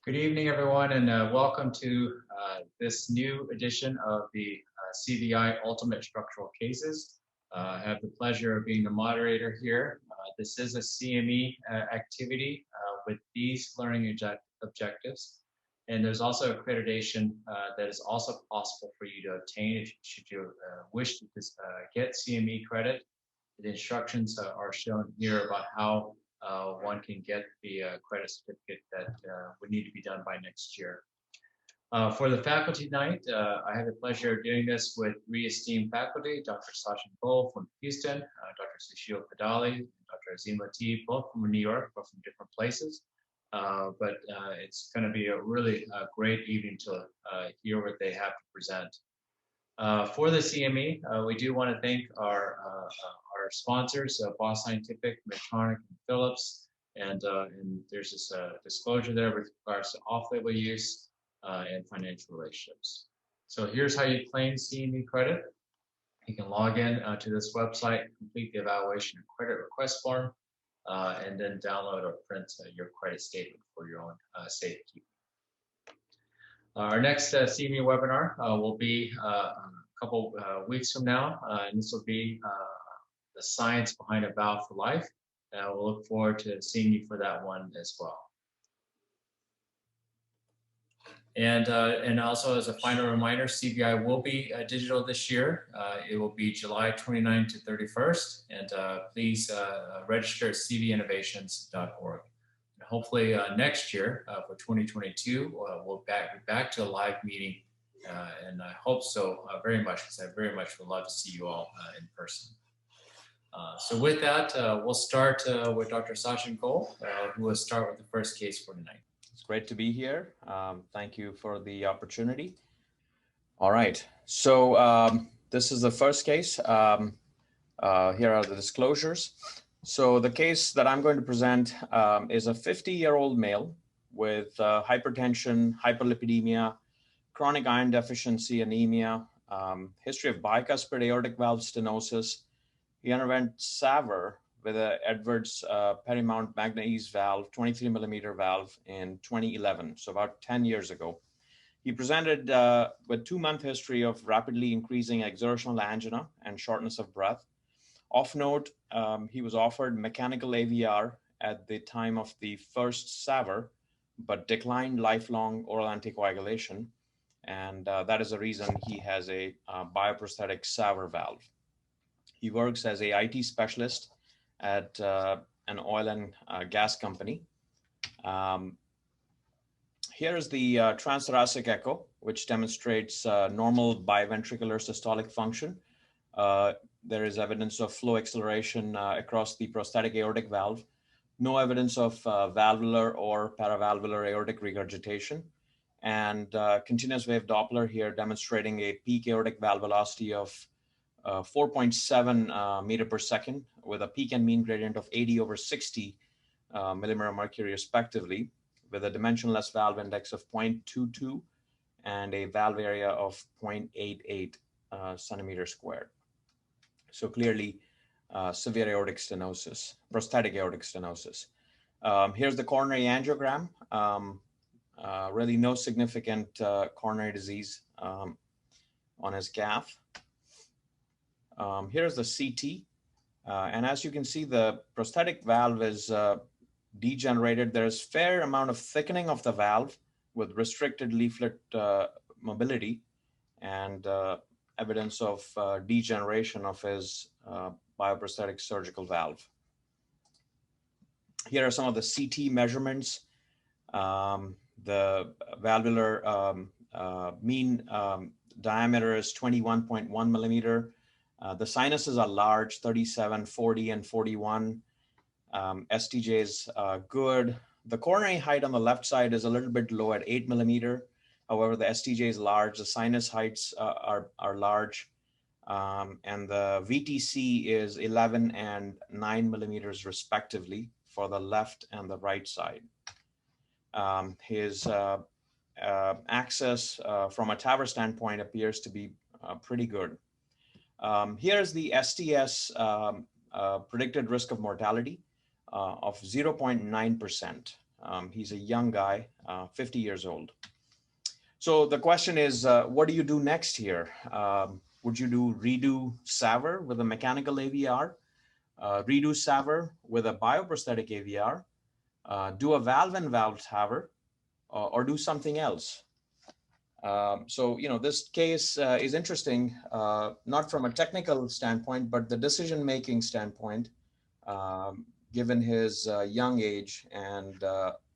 Good evening, everyone, and welcome to this new edition of the CVI Ultimate Structural Cases. I have the pleasure of being the moderator here. This is a CME activity with these learning objectives, and there's also accreditation that is also possible for you to obtain should you wish to get CME credit. The instructions are shown here about how one can get the credit certificate that would need to be done by next year. For the faculty night, I have the pleasure of doing this with three esteemed faculty: Dr. Sachin Goel from Houston, Dr. Sushil Padali, and Dr. Azim Latif, both from New York, but from different places. But it's going to be a really great evening to hear what they have to present. For the CME, we do want to thank our sponsors, Boston Scientific, Medtronic, and Philips, and there's this disclosure there with regards to off-label use and financial relationships. So here's how you claim CME credit. You can log in to this website, complete the evaluation and credit request form, and then download or print your credit statement for your own safekeeping. Our next CME webinar will be a couple weeks from now, and this will be the science behind a valve for life. We'll look forward to seeing you for that one as well. And also as a final reminder, CVI will be digital this year. It will be July 29th to 31st, and please register at cvinnovations.org. Hopefully next year for 2022, we'll be back to a live meeting, and I hope so very much, because I very much would love to see you all in person. So with that, we'll start with Dr. Sachin Goel, who will start with the first case for tonight. It's great to be here. Thank you for the opportunity. All right, so this is the first case. Here are the disclosures. So the case that I'm going to present is a 50-year-old male with hypertension, hyperlipidemia, chronic iron deficiency, anemia, history of bicuspid aortic valve stenosis. He underwent SAVR with an Edwards Perimount Magna-Ease valve, 23 millimeter valve in 2011, so about 10 years ago. He presented with 2-month history of rapidly increasing exertional angina and shortness of breath. Of note, he was offered mechanical AVR at the time of the first SAVR, but declined lifelong oral anticoagulation. And that is the reason he has a bioprosthetic SAVR valve. He works as a IT specialist at an oil and gas company. Here is the transthoracic echo, which demonstrates normal biventricular systolic function. There is evidence of flow acceleration across the prosthetic aortic valve. No evidence of valvular or paravalvular aortic regurgitation. And continuous wave Doppler here demonstrating a peak aortic valve velocity of 4.7 meter per second with a peak and mean gradient of 80/60 millimeter of mercury respectively, with a dimensionless valve index of 0.22 and a valve area of 0.88 centimeters squared. So clearly severe aortic stenosis, prosthetic aortic stenosis. Here's the coronary angiogram. Really no significant coronary disease on his calf. Here's the CT. And as you can see, the prosthetic valve is degenerated. There's fair amount of thickening of the valve with restricted leaflet mobility and evidence of degeneration of his bioprosthetic surgical valve. Here are some of the CT measurements. The valvular mean diameter is 21.1 millimeter. The sinuses are large, 37, 40, and 41. STJ is good. The coronary height on the left side is a little bit low at 8 millimeter. However, the STJ is large. The sinus heights are large. And the VTC is 11 and 9 millimeters respectively for the left and the right side. His access from a TAVR standpoint appears to be pretty good. Here's the STS predicted risk of mortality of 0.9%. He's a young guy, 50 years old. So the question is, what do you do next here? Would you redo SAVR with a mechanical AVR, redo SAVR with a bioprosthetic AVR, do a valve-in-valve TAVR, or do something else? So, this case is interesting, not from a technical standpoint, but the decision-making standpoint, given his young age and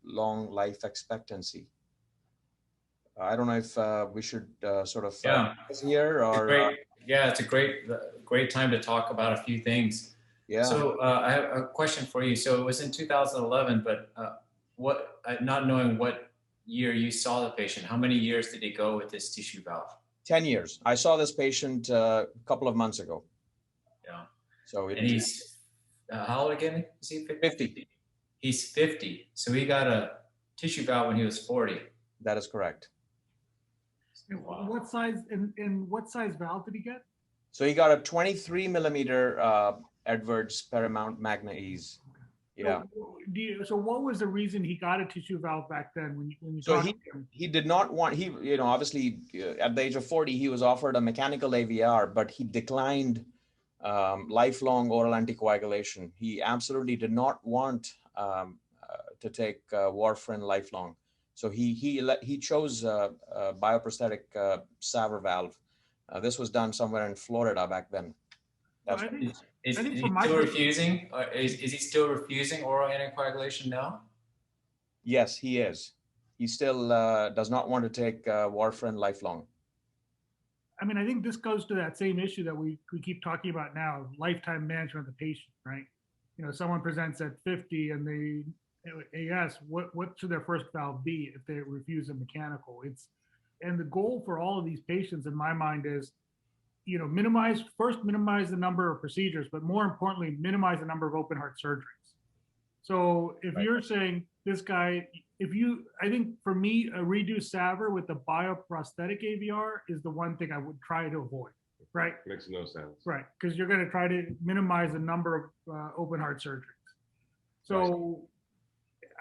long life expectancy. I don't know if we should sort of here or it's a great time to talk about a few things. Yeah. So I have a question for you. So it was in 2011, but not knowing what year you saw the patient, how many years did he go with this tissue valve? 10 years. I saw this patient a couple of months ago. Yeah. So and he's how old again? Is he 50? He's 50. So he got a tissue valve when he was 40. That is correct. Wow. What size and what size valve did he get? So he got a 23 millimeter Edwards Paramount Magna Ease. Yeah. So what was the reason he got a tissue valve back then when you talked to him? He did not want, obviously at the age of 40, he was offered a mechanical AVR, but he declined lifelong oral anticoagulation. He absolutely did not want to take warfarin lifelong. So he chose a bioprosthetic SAVR valve. This was done somewhere in Florida back then. Is he still refusing? Is he still refusing oral anticoagulation now? Yes, he is. He still does not want to take warfarin lifelong. I mean, I think this goes to that same issue that we keep talking about now, lifetime management of the patient, right? Someone presents at 50 and they ask, what should their first valve be if they refuse a mechanical? And the goal for all of these patients, in my mind, is minimize the number of procedures, but more importantly, minimize the number of open heart surgeries. So if you're saying this guy, I think for me, a redo SAVR with the bioprosthetic AVR is the one thing I would try to avoid, right? Makes no sense. Right, because you're going to try to minimize the number of open heart surgeries. So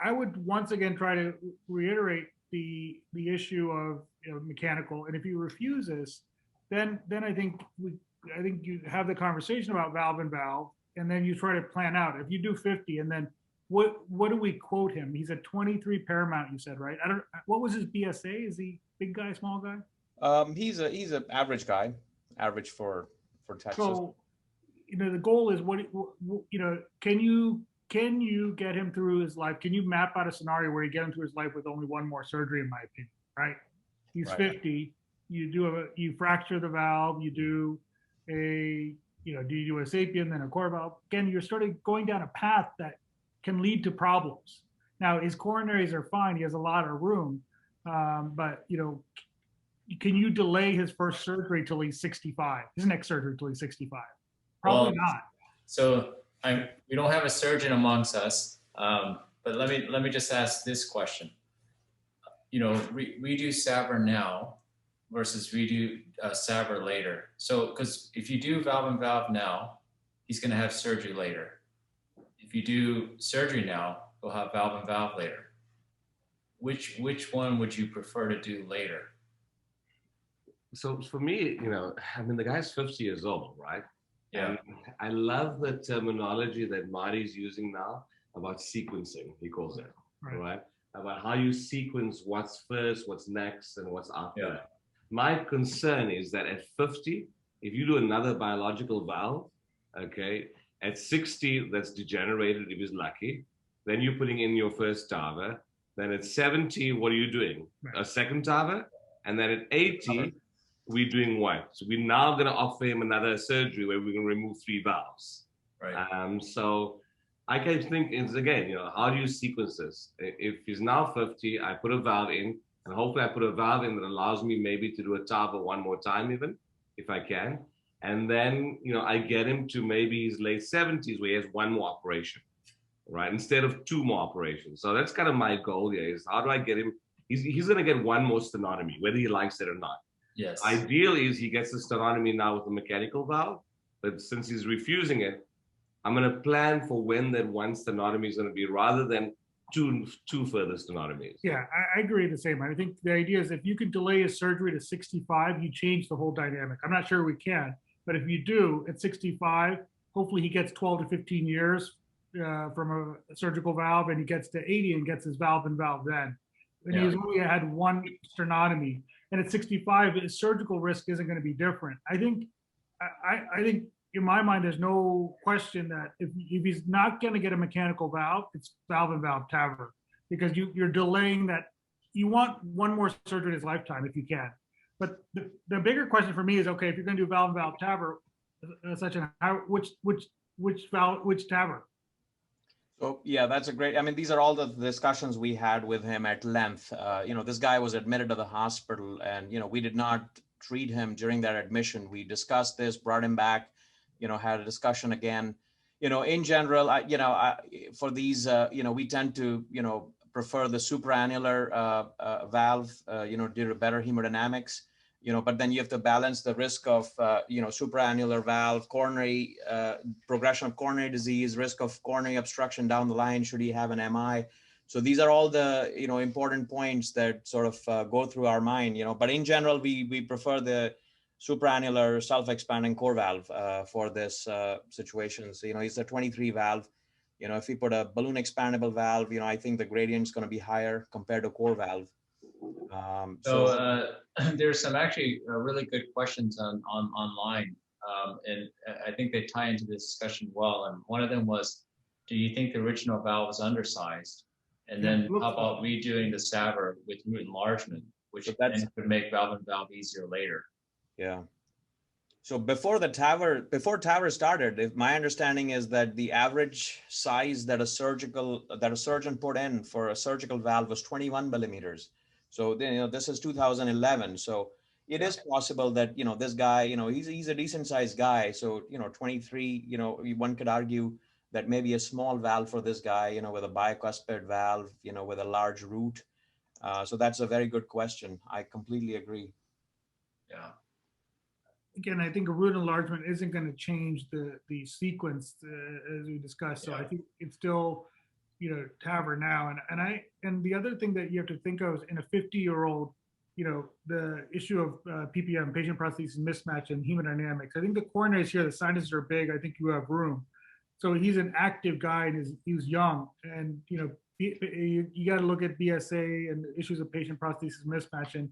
I would once again try to reiterate the issue of mechanical, and if he refuses, then I think you have the conversation about valve and valve, and then you try to plan out. If you do 50, and then what do we quote him? He's a 23 Paramount, you said, right? What was his BSA? Is he big guy, small guy? He's an average guy, average for Texas. So, the goal is can you get him through his life? Can you map out a scenario where you get him through his life with only one more surgery, in my opinion, right? He's 50. You fracture the valve, you do a sapien, then a core valve. Again, you're starting going down a path that can lead to problems. Now, his coronaries are fine. He has a lot of room. But, can you delay his first surgery till he's 65? His next surgery till he's 65? Probably not. So we don't have a surgeon amongst us, but let me just ask this question. Redo SAVR now versus redo SAVR later. So, because if you do valve and valve now, he's going to have surgery later. If you do surgery now, he'll have valve and valve later. Which one would you prefer to do later? So for me, the guy's 50 years old, right? Yeah. And I love the terminology that Marty's using now about sequencing, he calls it, right? About how you sequence what's first, what's next, and what's after. Yeah. My concern is that at 50, if you do another biological valve, okay, at 60, that's degenerated if he's lucky. Then you're putting in your first TAVR. Then at 70, what are you doing? A second TAVR? And then at 80, we're doing what? So we're now going to offer him another surgery where we're going to remove 3 valves. Right. So I can think is again, how do you sequence this? If he's now 50, I put a valve in, and hopefully I put a valve in that allows me maybe to do a TAVR one more time even, if I can. And then, I get him to maybe his late 70s where he has one more operation, right? Instead of 2 more operations. So that's kind of my goal here is how do I get him? He's going to get one more sternotomy, whether he likes it or not. Yes. Ideally is he gets the sternotomy now with a mechanical valve, but since he's refusing it, I'm going to plan for when that one sternotomy is going to be rather than two further sternotomies. Yeah, I agree the same. I think the idea is if you can delay his surgery to 65, you change the whole dynamic. I'm not sure we can, but if you do at 65, hopefully he gets 12 to 15 years from a surgical valve, and he gets to 80 and gets his valve in valve then. And Yeah. he's only had one sternotomy, and at 65, his surgical risk isn't going to be different. I think in my mind, there's no question that if he's not going to get a mechanical valve, it's valve and valve TAVR, because you're delaying that. You want one more surgery in his lifetime if you can. But the bigger question for me is, okay, if you're going to do valve and valve TAVR, which TAVR? So yeah, that's a great. I mean, these are all the discussions we had with him at length. This guy was admitted to the hospital, and we did not treat him during that admission. We discussed this, brought him back, had a discussion again. In general, for these, we tend to, prefer the supraannular valve, due to better hemodynamics. But then you have to balance the risk of, supraannular valve, coronary progression of coronary disease, risk of coronary obstruction down the line should he have an MI. So these are all the, important points that sort of go through our mind, But in general, we prefer the supraannular self-expanding core valve for this situation. So, it's a 23 valve. If we put a balloon expandable valve, I think the gradient is going to be higher compared to core valve. There's some actually really good questions online, and I think they tie into this discussion well. And one of them was, do you think the original valve was undersized? And then how about redoing the SAVR with root enlargement, which then could make valve and valve easier later? Yeah. So before TAVR started, my understanding is that the average size that a surgeon put in for a surgical valve was 21 millimeters. So this is 2011. So it is possible that this guy, he's a decent sized guy. So 23, one could argue that maybe a small valve for this guy, with a bicuspid valve, with a large root. So that's a very good question. I completely agree. Yeah. Again, I think a root enlargement isn't going to change the sequence as we discussed. So I think it's still, TAVR now. And the other thing that you have to think of is in a 50-year-old, the issue of PPM, patient prosthesis mismatch, and hemodynamics. I think the coronaries here, the sinuses are big. I think you have room. So he's an active guy and he's young. And, you got to look at BSA and the issues of patient prosthesis mismatch. And,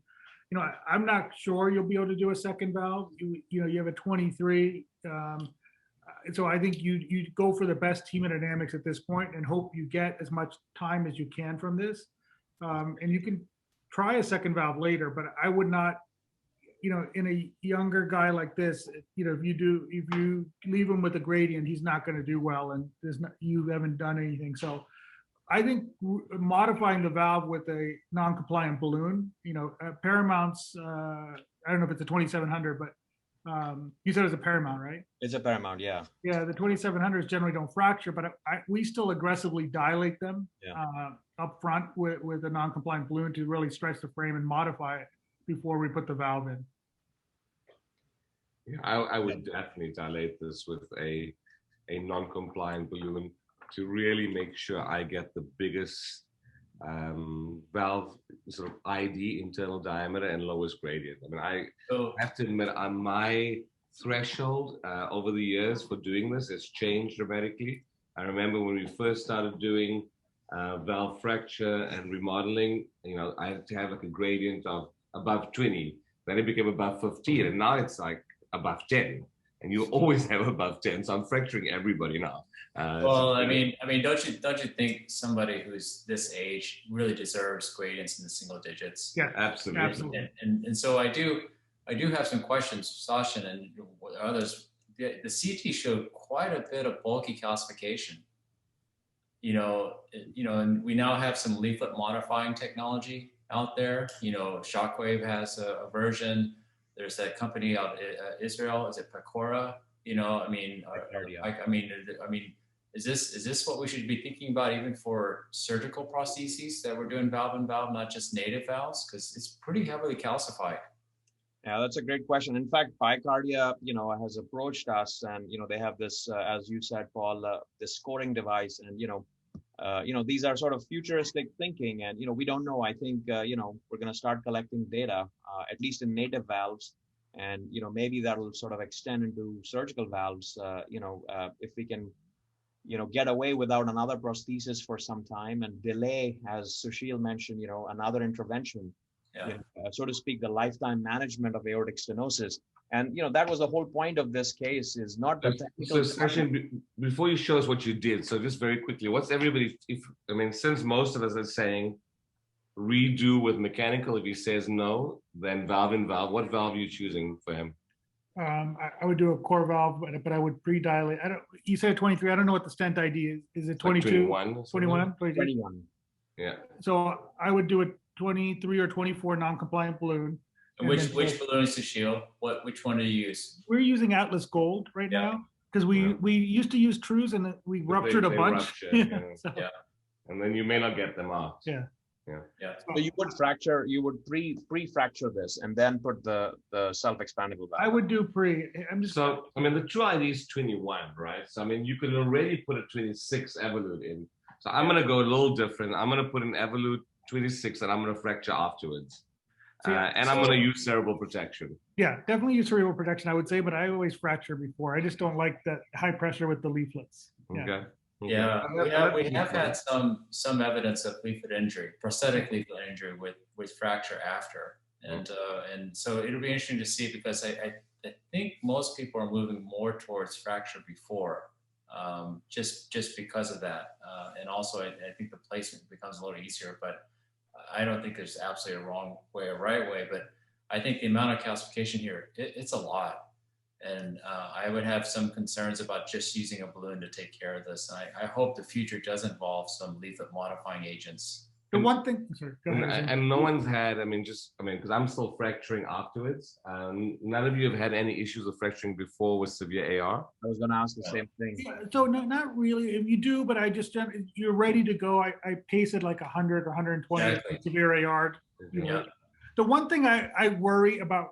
I'm not sure you'll be able to do a second valve. You have a 23. So I think you go for the best hemodynamics at this point and hope you get as much time as you can from this. And you can try a second valve later, but I would not, in a younger guy like this, if you leave him with a gradient, he's not going to do well, and you haven't done anything. So I think modifying the valve with a non-compliant balloon, Paramount's, I don't know if it's a 2700, but you said it was a Paramount, right? It's a Paramount, yeah. Yeah, the 2700s generally don't fracture, but we still aggressively dilate them up front with a non-compliant balloon to really stretch the frame and modify it before we put the valve in. Yeah, I would definitely dilate this with a non-compliant balloon to really make sure I get the biggest valve sort of ID, internal diameter, and lowest gradient. I mean, I have to admit, my threshold over the years for doing this has changed dramatically. I remember when we first started doing valve fracture and remodeling, I had to have like a gradient of above 20. Then it became above 15, and now it's like above 10. And you always have above 10. So I'm fracturing everybody now. I mean, don't you think somebody who's this age really deserves gradients in the single digits? Yeah, absolutely. And so I do have some questions, Sachin and others. The CT showed quite a bit of bulky calcification. And we now have some leaflet modifying technology out there. Shockwave has a version. There's that company out Israel. Is it Pecora? Is this what we should be thinking about even for surgical prostheses that we're doing valve and valve, not just native valves? Because it's pretty heavily calcified. Yeah, that's a great question. In fact, Picardia, has approached us, and they have this, as you said, Paul, this scoring device, and these are sort of futuristic thinking, and we don't know. I think we're going to start collecting data, at least in native valves, and maybe that will sort of extend into surgical valves. If we can get away without another prosthesis for some time and delay, as Sushil mentioned, another intervention, so to speak, the lifetime management of aortic stenosis. And that was the whole point of this case, is not the technical. So, Sachin, before you show us what you did, so just very quickly, what's everybody? Since most of us are saying redo with mechanical, if he says no, then valve in valve. What valve are you choosing for him? I would do a core valve, but I would pre-dilate. You said 23. I don't know what the stent ID is. Is it 22? Like 21? 21. Yeah. So I would do a 23 or 24 non-compliant balloon. And which balloon is Sushil? Which one do you use? We're using Atlas Gold right now because we used to use Trues and we ruptured a bunch. Yeah. And then you may not get them out. Yeah. So you would fracture, you would pre-fracture this and then put the self-expandable valve. I would do pre. So the true ID is 21, right? So you could already put a 26 Evolut in. So I'm gonna go a little different. I'm gonna put an Evolut 26 and I'm gonna fracture afterwards. And I'm gonna use cerebral protection. Yeah, definitely use cerebral protection, I would say, but I always fracture before. I just don't like that high pressure with the leaflets. Okay. Yeah, we have had some evidence of leaflet injury, prosthetic leaflet injury with fracture after, and so it'll be interesting to see, because I think most people are moving more towards fracture before, just because of that, and also I think the placement becomes a little easier, but I don't think there's absolutely a wrong way or right way, but I think the amount of calcification here, it's a lot. And I would have some concerns about just using a balloon to take care of this. And I hope the future does involve some leaflet modifying agents. The one thing, sorry, go ahead. And no one's had, because I'm still fracturing afterwards. None of you have had any issues of fracturing before with severe AR? I was going to ask the same thing. So no, not really. If you do, but if you're ready to go, I pace it like 100 or 120 severe AR. The one thing I worry about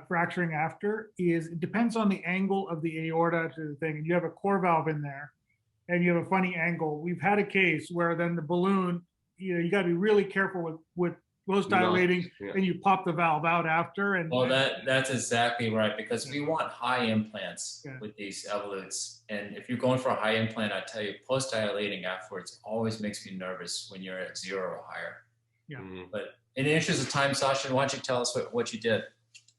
fracturing after is it depends on the angle of the aorta to the thing, and you have a core valve in there and you have a funny angle. We've had a case where then the balloon, you got to be really careful with close dilating, and you pop the valve out after. And that's exactly right, because we want high implants with these Evoluts, and if you're going for a high implant, I tell you, post dilating afterwards always makes me nervous when you're at 0 or higher. But in the interest of time, Sachin, why don't you tell us what you did?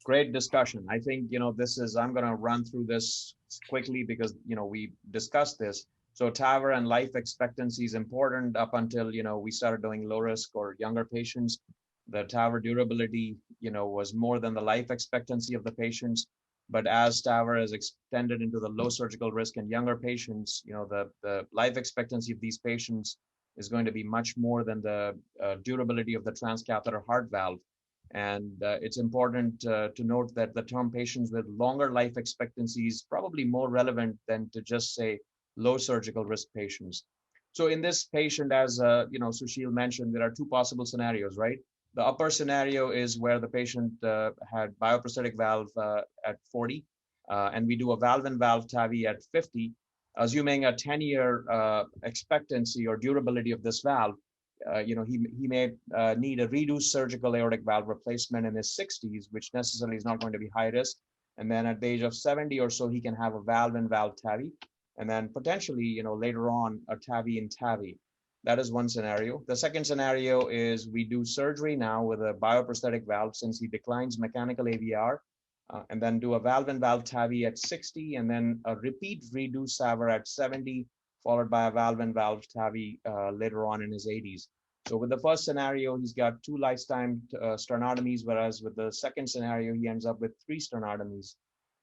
Great discussion. I think, I'm going to run through this quickly because, we discussed this. So TAVR and life expectancy is important up until, we started doing low risk or younger patients. The TAVR durability, was more than the life expectancy of the patients. But as TAVR is extended into the low surgical risk and younger patients, the life expectancy of these patients is going to be much more than the durability of the transcatheter heart valve. And it's important to note that the term patients with longer life expectancy is probably more relevant than to just say low surgical risk patients. So in this patient, as Sushil mentioned, there are two possible scenarios, right? The upper scenario is where the patient had bioprosthetic valve at 40, and we do a valve-in-valve TAVI at 50, assuming a 10-year expectancy or durability of this valve. He may need a reduced surgical aortic valve replacement in his 60s, which necessarily is not going to be high risk. And then at the age of 70 or so, he can have a valve-in-valve TAVI, and then potentially, later on, a TAVI in TAVI. That is one scenario. The second scenario is we do surgery now with a bioprosthetic valve since he declines mechanical AVR, and then do a valve-in-valve TAVI at 60, and then a repeat redo SAVR at 70, followed by a valve-in-valve TAVI later on in his 80s. So with the first scenario, he's got 2 lifetime sternotomies, whereas with the second scenario, he ends up with 3 sternotomies.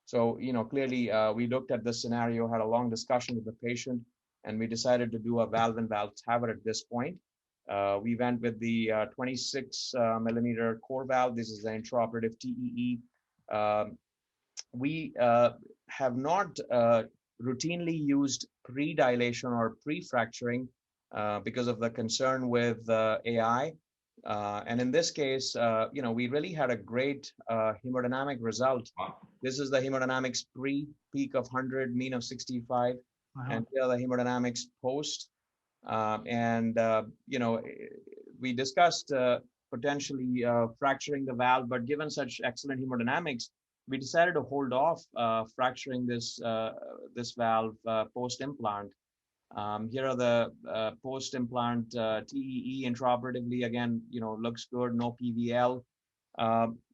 So, clearly we looked at this scenario, had a long discussion with the patient, and we decided to do a valve-in-valve TAVR at this point. We went with the 26 millimeter core valve. This is the intraoperative TEE. We have not routinely used pre-dilation or pre-fracturing because of the concern with AI. And in this case, we really had a great hemodynamic result. This is the hemodynamics pre, peak of 100, mean of 65, and here are the hemodynamics post. We discussed potentially fracturing the valve, but given such excellent hemodynamics, we decided to hold off fracturing this valve post-implant. Here are the post-implant TEE intraoperatively. Again, looks good, no PVL.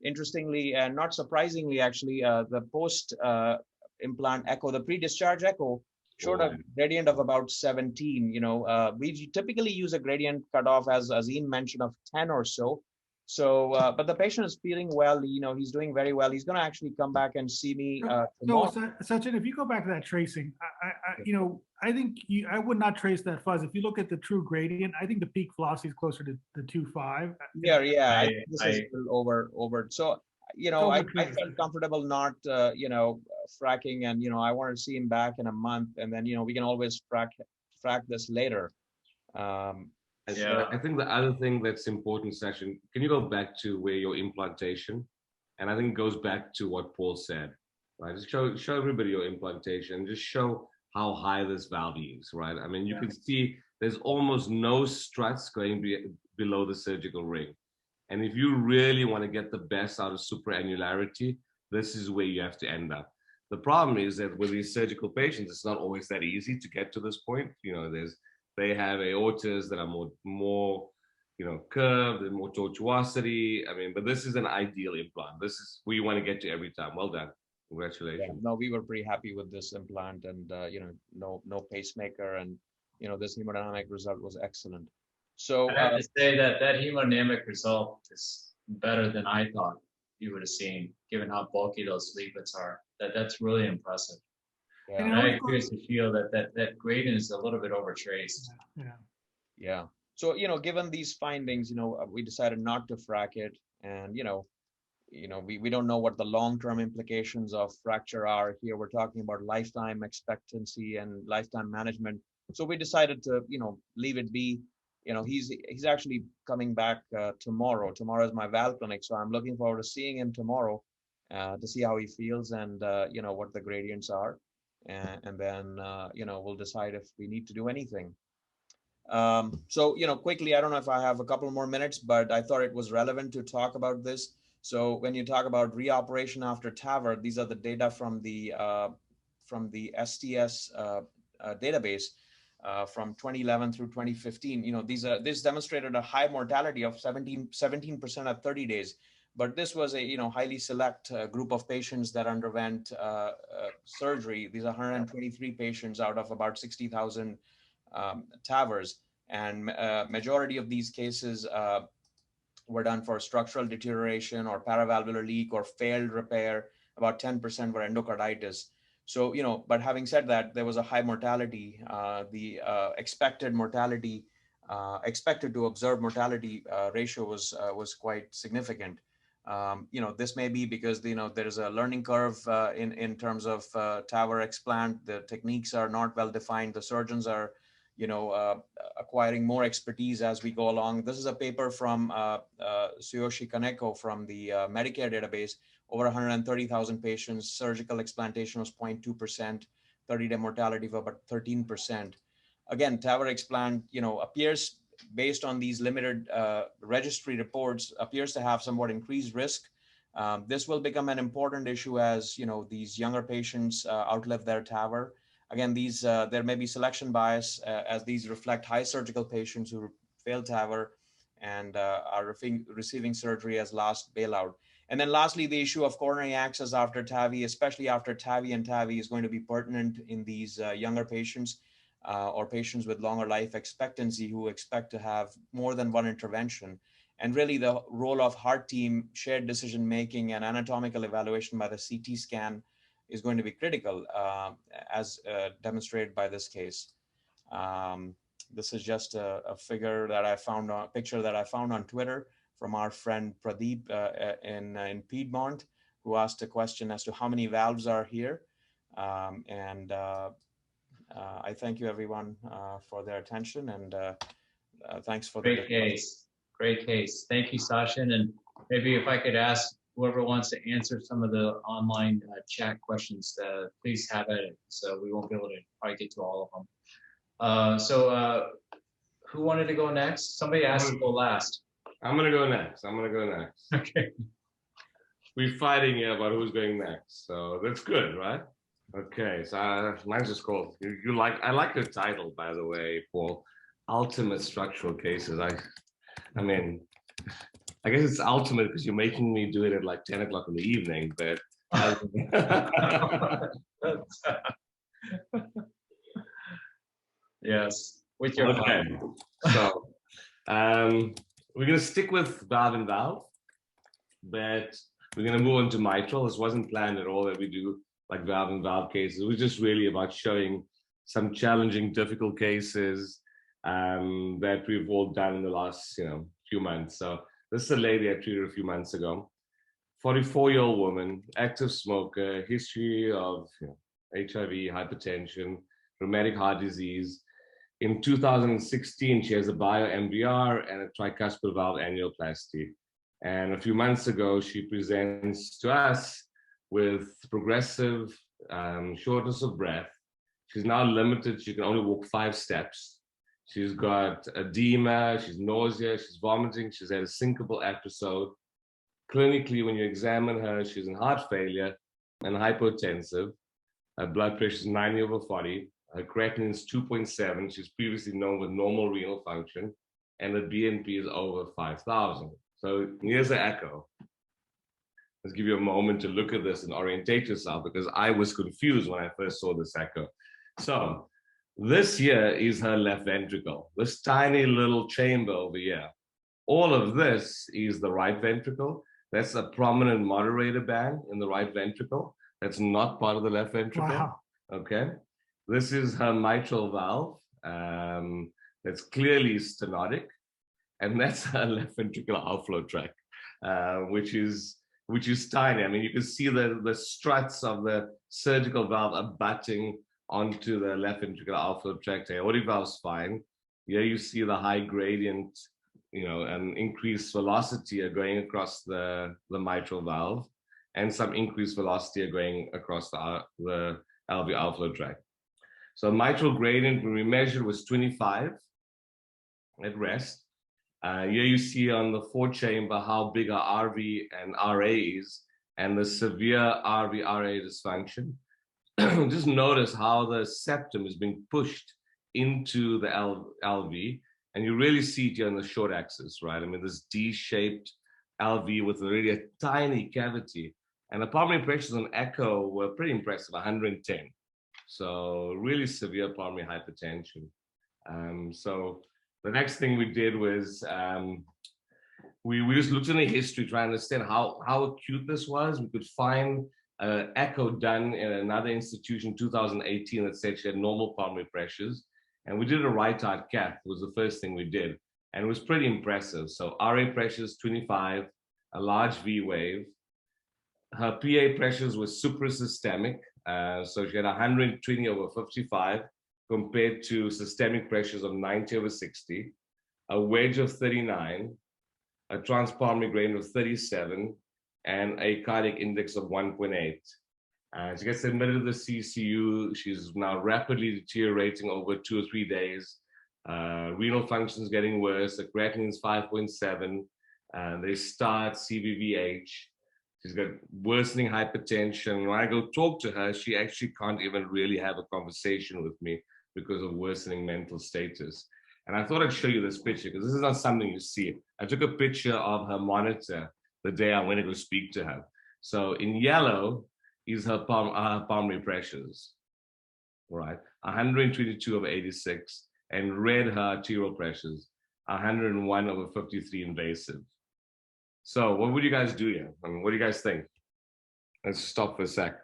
Interestingly, and not surprisingly, actually, the post-implant echo, the pre-discharge echo, showed a gradient of about 17. We typically use a gradient cutoff, as Azim mentioned, of 10 or so. So, but the patient is feeling well. He's doing very well. He's going to actually come back and see me tomorrow. So, Sachin, if you go back to that tracing, I think I would not trace that fuzz. If you look at the true gradient, I think the peak velocity is closer to the 2.5. Yeah. I think this is over. So, I felt comfortable not, fracking, and I wanted to see him back in a month, and then we can always frack this later. I think the other thing that's important, Sachin, can you go back to where your implantation, and I think it goes back to what Paul said, right? Just show everybody your implantation, just show how high this valve is, right? I mean, you can see there's almost no struts going below the surgical ring. And if you really want to get the best out of supraannularity, this is where you have to end up. The problem is that with these surgical patients, it's not always that easy to get to this point. They have aortas that are more curved and more tortuosity. I mean, but this is an ideal implant. This is where you want to get to every time. Well done. Congratulations. Yeah, no, we were pretty happy with this implant, and no pacemaker, and this hemodynamic result was excellent. So I have to say that hemodynamic result is better than I thought you would have seen, given how bulky those leaflets are. That's really impressive. Yeah. And I'm curious to feel that gradient is a little bit overtraced. Yeah. So, given these findings, we decided not to frack it, and we don't know what the long-term implications of fracture are here. We're talking about lifetime expectancy and lifetime management. So we decided to, leave it be. He's actually coming back tomorrow. Tomorrow is my valve clinic, so I'm looking forward to seeing him tomorrow to see how he feels and what the gradients are, and then we'll decide if we need to do anything. So quickly, I don't know if I have a couple more minutes, but I thought it was relevant to talk about this. So when you talk about reoperation after TAVR, these are the data from the STS database. From 2011 through 2015, this demonstrated a high mortality of 17% at 30 days. But this was a highly select group of patients that underwent surgery. These are 123 patients out of about 60,000 TAVRs, and majority of these cases were done for structural deterioration or paravalvular leak or failed repair. About 10% were endocarditis. So, but having said that, there was a high mortality. The expected mortality, expected to observe mortality ratio was quite significant. This may be because, there is a learning curve in terms of TAVR explant. The techniques are not well defined. The surgeons are, acquiring more expertise as we go along. This is a paper from Tsuyoshi Kaneko from the Medicare database. Over 130,000 patients, surgical explantation was 0.2%, 30-day mortality of about 13%. Again, TAVR explant, appears, based on these limited registry reports, appears to have somewhat increased risk. This will become an important issue as, these younger patients outlive their TAVR. Again, there may be selection bias as these reflect high surgical patients who failed TAVR and are receiving surgery as last bailout. And then lastly, the issue of coronary access after TAVI, especially after TAVI and TAVI, is going to be pertinent in these younger patients or patients with longer life expectancy who expect to have more than one intervention. And really the role of heart team, shared decision-making, and anatomical evaluation by the CT scan is going to be critical, as demonstrated by this case. This is just a figure that I found, a picture that I found on Twitter from our friend Pradeep in Piedmont, who asked a question as to how many valves are here. I thank you everyone for their attention, and thanks for the case. Great case. Thank you, Sachin. And maybe if I could ask whoever wants to answer some of the online chat questions, please have it. So we won't be able to probably get to all of them. who wanted to go next? Somebody asked to go last. I'm gonna go next. Okay. We're fighting here about who's going next, so that's good, right? Okay, so mine's just called. I like the title, by the way, Paul. Ultimate structural cases. I mean, I guess it's ultimate because you're making me do it at like 10 o'clock in the evening, but. Yes, with your okay. So we're gonna stick with valve and valve, but we're gonna move on to mitral. This wasn't planned at all that we do like valve and valve cases. It was just really about showing some challenging, difficult cases that we've all done in the last few months. So this is a lady I treated a few months ago. 44-year-old woman, active smoker, history of HIV, hypertension, rheumatic heart disease. In 2016, she has a bio-MVR and a tricuspid valve annuloplasty. And a few months ago, she presents to us with progressive shortness of breath. She's now limited. She can only walk 5 steps. She's got edema, she's nausea, she's vomiting, she's had a syncopal episode. Clinically, when you examine her, she's in heart failure and hypotensive. Her blood pressure is 90/40. Her creatinine is 2.7. She's previously known with normal renal function, and the BNP is over 5,000. So here's the echo. Let's give you a moment to look at this and orientate yourself, because I was confused when I first saw this echo. So this here is her left ventricle, this tiny little chamber over here. All of this is the right ventricle. That's a prominent moderator band in the right ventricle. That's not part of the left ventricle. Wow. Okay. This is her mitral valve. That's clearly stenotic. And that's her left ventricular outflow tract, which is tiny. I mean, you can see the struts of the surgical valve abutting onto the left ventricular outflow tract. Aortic valve's fine. Here you see the high gradient, and increased velocity are going across the mitral valve, and some increased velocity are going across the LV outflow tract. So mitral gradient, when we measured, was 25 at rest. Here you see on the 4-chamber how big our RV and RA is, and the severe RV-RA dysfunction. Just notice how the septum is being pushed into the LV, and you really see it here on the short axis, right? I mean, this D-shaped LV with really a tiny cavity, and the pulmonary pressures on echo were pretty impressive, 110. So really severe pulmonary hypertension. So the next thing we did was we just looked in the history, trying to understand how acute this was. We could find an echo done in another institution, 2018, that said she had normal pulmonary pressures. And we did a right heart cath, was the first thing we did. And it was pretty impressive. So RA pressures, 25, a large V wave. Her PA pressures were suprasystemic. So she had 120/55 compared to systemic pressures of 90/60, a wedge of 39, a transpulmonary gradient of 37, and a cardiac index of 1.8. She gets admitted to the CCU. She's now rapidly deteriorating over 2 or 3 days. Renal function is getting worse. The creatinine is 5.7. They start CVVH. She's got worsening hypertension. When I go talk to her, she actually can't even really have a conversation with me because of worsening mental status. And I thought I'd show you this picture because this is not something you see. I took a picture of her monitor the day I went to go speak to her. So in yellow is her pulmonary pressures, right? 122/86, and red her arterial pressures, 101/53 invasive. So what would you guys do here? I mean, what do you guys think? Let's stop for a sec.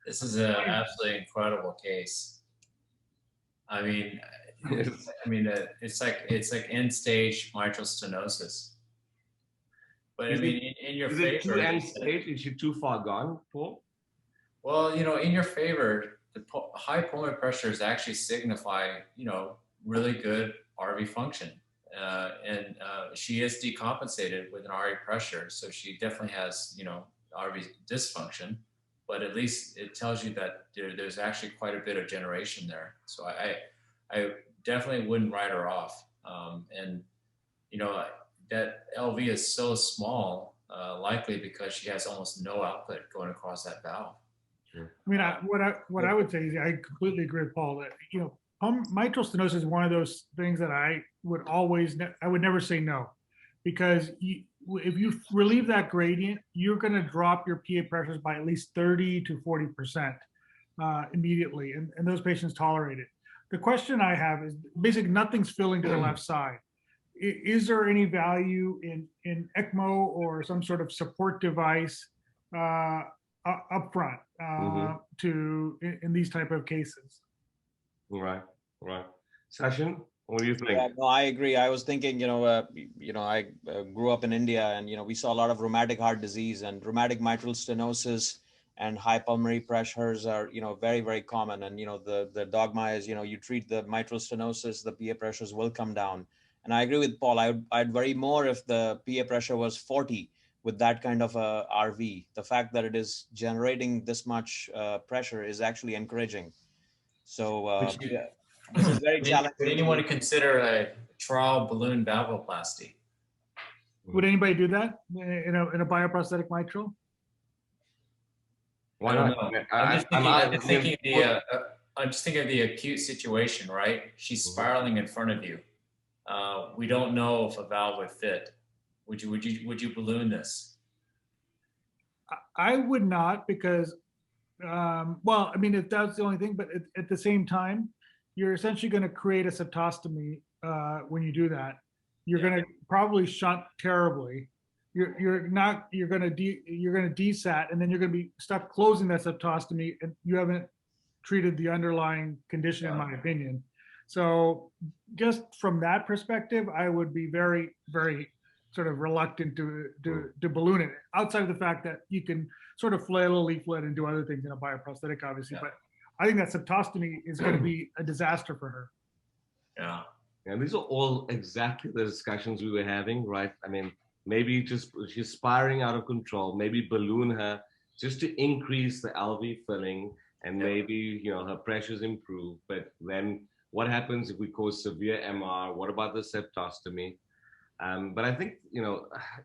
This is an absolutely incredible case. I mean, it's like end-stage mitral stenosis. But I mean, in your favor. Is it too end stage? Is she too far gone, Paul? Well, in your favor, the high pulmonary pressures actually signify, really good RV function. And she is decompensated with an RV pressure, so she definitely has, RV dysfunction. But at least it tells you that there's actually quite a bit of generation there. So I definitely wouldn't write her off. And, you know, that LV is so small, likely because she has almost no output going across that valve. I mean, what I would say is I completely agree with Paul that, you know, mitral stenosis is one of those things that I would never say no, because if you relieve that gradient, you're going to drop your PA pressures by at least 30 to 40% immediately, and those patients tolerate it. The question I have is basically nothing's filling to the left side. Is there any value in ECMO or some sort of support device up front in these type of cases? Right. Sachin, what do you think? Yeah, no, I agree. I was thinking, I grew up in India, and we saw a lot of rheumatic heart disease, and rheumatic mitral stenosis and high pulmonary pressures are, very, very common. And the dogma is, you treat the mitral stenosis, the PA pressures will come down. And I agree with Paul. I'd worry more if the PA pressure was 40 with that kind of a RV. The fact that it is generating this much pressure is actually encouraging. So this is very challenging. Would anyone consider a trial balloon valvuloplasty? Would anybody do that in a bioprosthetic mitral? Why not? I'm just thinking of the acute situation, right? She's spiraling in front of you. We don't know if a valve would fit. Would you balloon this? I would not, because well, I mean, if that's the only thing, but at the same time, you're essentially going to create a septostomy when you do that. You're going to probably shunt terribly. You're going to desat, and then you're going to be stuck closing that septostomy, and you haven't treated the underlying condition, in my opinion. So just from that perspective, I would be very, very sort of reluctant to balloon it, outside of the fact that you can sort of flail a leaflet and do other things in a bioprosthetic, obviously. But I think that septostomy is going to be a disaster for her. Yeah. And these are all exactly the discussions we were having, right? I mean, maybe just she's spiraling out of control, maybe balloon her just to increase the LV filling, and maybe, her pressures improve. But then what happens if we cause severe MR? What about the septostomy? But I think,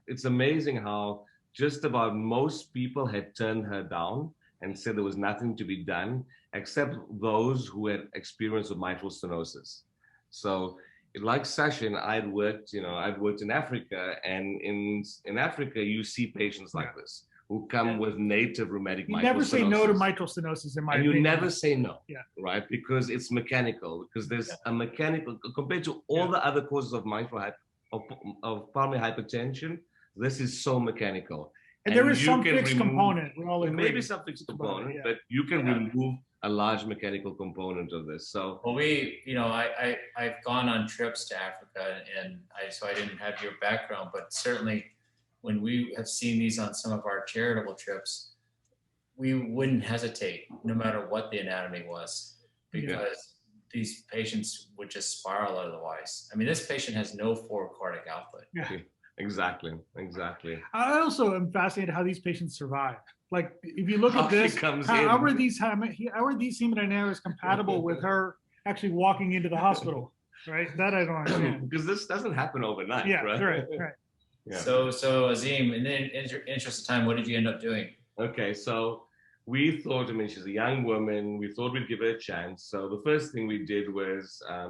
it's amazing how just about most people had turned her down and said there was nothing to be done, except those who had experience with mitral stenosis. So like Sachin, I'd worked in Africa, and in Africa, you see patients like this who come with native rheumatic mitral stenosis. You never say no to mitral stenosis, in my opinion. You never say no, right? Because it's mechanical, because there's a mechanical, compared to all the other causes of of pulmonary hypertension, this is so mechanical. And there is some fixed component. Maybe some fixed component, but you can remove a large mechanical component of this. So, well, I've gone on trips to Africa, and so I didn't have your background, but certainly when we have seen these on some of our charitable trips, we wouldn't hesitate, no matter what the anatomy was, because these patients would just spiral otherwise. I mean, this patient has no forward cardiac output. Exactly. I also am fascinated how these patients survive. Like, if you look at this, how are these hemodynamics compatible with her actually walking into the hospital, right? That I don't understand. Because this doesn't happen overnight, right? Yeah. So Azim, in the interest of time, what did you end up doing? Okay, so we thought, she's a young woman. We thought we'd give her a chance. So the first thing we did was, I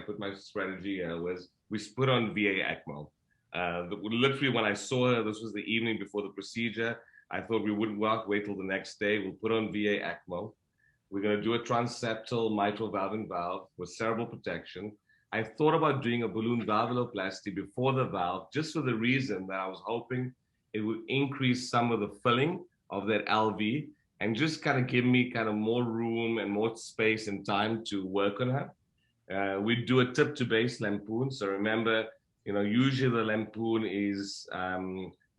put my strategy here, was we put on VA ECMO. Literally, when I saw her, this was the evening before the procedure, I thought we wouldn't wait till the next day. We'll put on VA ECMO. We're going to do a transeptal mitral valve with cerebral protection. I thought about doing a balloon valvuloplasty before the valve, just for the reason that I was hoping it would increase some of the filling of that LV and just kind of give me kind of more room and more space and time to work on her. We do a tip to base lampoon. So remember, usually the lampoon is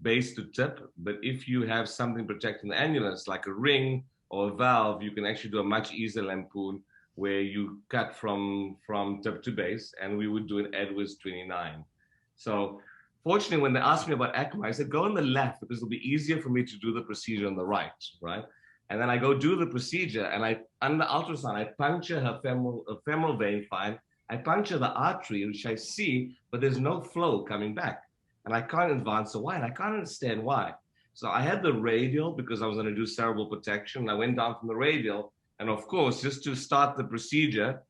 base to tip, but if you have something protecting the annulus, like a ring or a valve, you can actually do a much easier lampoon where you cut from tip to base, and we would do an Edwards 29. So fortunately, when they asked me about ECMO, I said, go on the left, because it'll be easier for me to do the procedure on the right? And then I go do the procedure, and under ultrasound, I puncture her femoral vein fine, I puncture the artery, which I see, but there's no flow coming back. And I can't advance why, and I can't understand why. So I had the radial because I was going to do cerebral protection. I went down from the radial, and of course, just to start the procedure,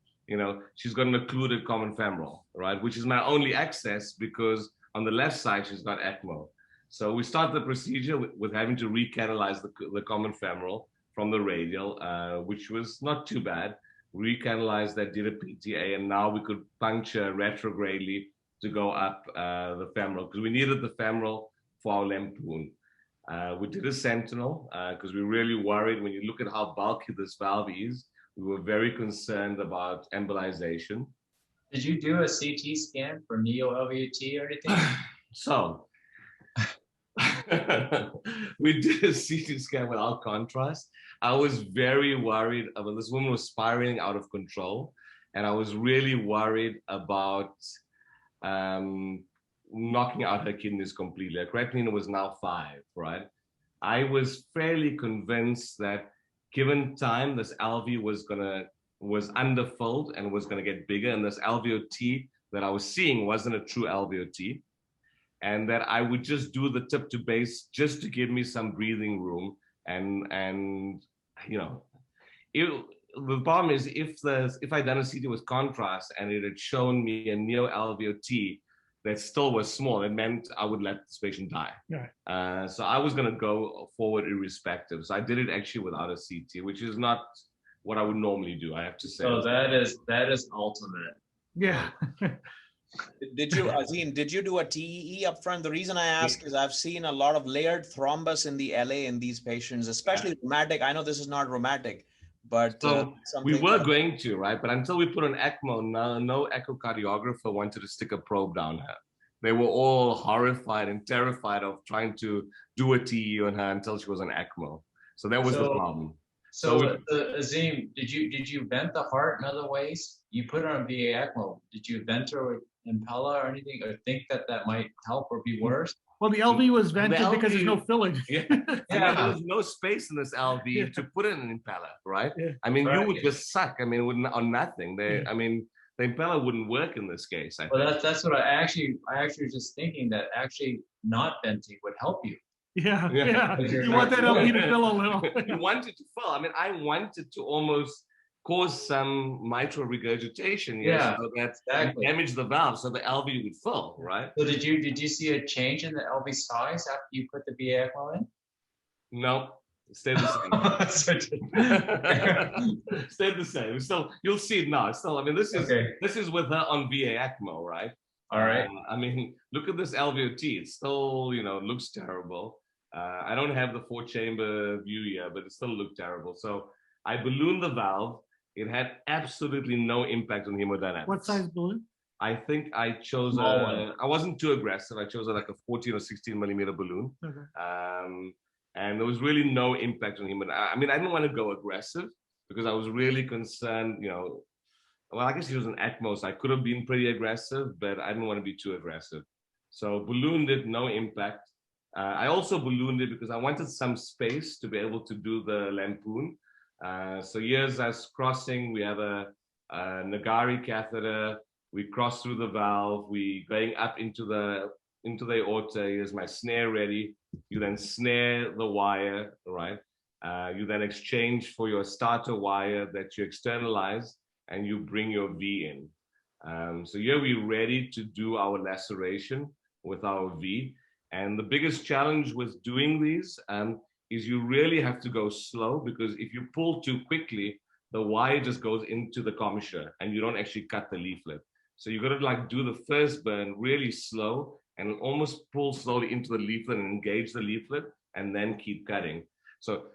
she's got an occluded common femoral, right? Which is my only access because on the left side, she's got ECMO. So we start the procedure with having to recanalize the common femoral from the radial, which was not too bad. Recanalized that, did a PTA, and now we could puncture retrogradely to go up the femoral because we needed the femoral for our lampoon. We did a sentinel because we were really worried. When you look at how bulky this valve is, we were very concerned about embolization. Did you do a CT scan for neo-LVUT or anything? So we did a CT scan without contrast. I was very worried about this woman was spiraling out of control, and I was really worried about knocking out her kidneys completely. Her creatinine was now 5, right? I was fairly convinced that given time, this LV was underfilled and was gonna get bigger, and this LVOT that I was seeing wasn't a true LVOT, and that I would just do the tip to base just to give me some breathing room. And the problem is if I'd done a CT with contrast and it had shown me a neo-LVOT that still was small, it meant I would let this patient die. Yeah. So I was going to go forward irrespective. So I did it actually without a CT, which is not what I would normally do, I have to say. So that is ultimate. Yeah. Did you, Azim, did you do a TEE up front? The reason I ask is I've seen a lot of layered thrombus in the LA in these patients, especially rheumatic. I know this is not rheumatic, but so we were going to, right? But until we put on ECMO, no echocardiographer wanted to stick a probe down her. They were all horrified and terrified of trying to do a TEE on her until she was on ECMO. So that was the problem. So Azim, did you vent the heart in other ways? You put her on VA ECMO. Did you vent her with Impella or anything, or think that might help or be worse? Well, the LV was vented because there's no filling. Yeah. There was no space in this LV to put in an Impella, right? Yeah. I mean, you would just suck. I mean, on nothing. I mean, the Impella wouldn't work in this case. Well, that's what I actually was just thinking, that actually not venting would help you. Yeah. You want that LV to fill a little. You want it to fill. I mean, I wanted to almost cause some mitral regurgitation, so that damage the valve, so the LV would fill, right? So did you see a change in the LV size after you put the VA ECMO in? No, it stayed the same. Stayed the same. Still, you'll see it now. Still, I mean, this is with her on VA ECMO, right? All right. I mean, look at this LVOT. It still, looks terrible. I don't have the 4-chamber view yet, but it still looked terrible. So I ballooned the valve. It had absolutely no impact on hemodynamics. What size balloon? I think I chose I wasn't too aggressive. I chose like a 14 or 16 millimeter balloon. Okay. And there was really no impact on hemodynamics. I mean, I didn't want to go aggressive because I was really concerned, well, I guess he was an ECMO, so I could have been pretty aggressive, but I didn't want to be too aggressive. So ballooned it, no impact. I also ballooned it because I wanted some space to be able to do the lampoon. So here's us crossing. We have a Nagari catheter. We cross through the valve. We going up into the aorta. Here's my snare ready. You then snare the wire, right? You then exchange for your starter wire that you externalize, and you bring your V in. So here we're ready to do our laceration with our V. And the biggest challenge with doing these is you really have to go slow, because if you pull too quickly, the wire just goes into the commissure and you don't actually cut the leaflet. So you got to like do the first burn really slow and almost pull slowly into the leaflet and engage the leaflet and then keep cutting. So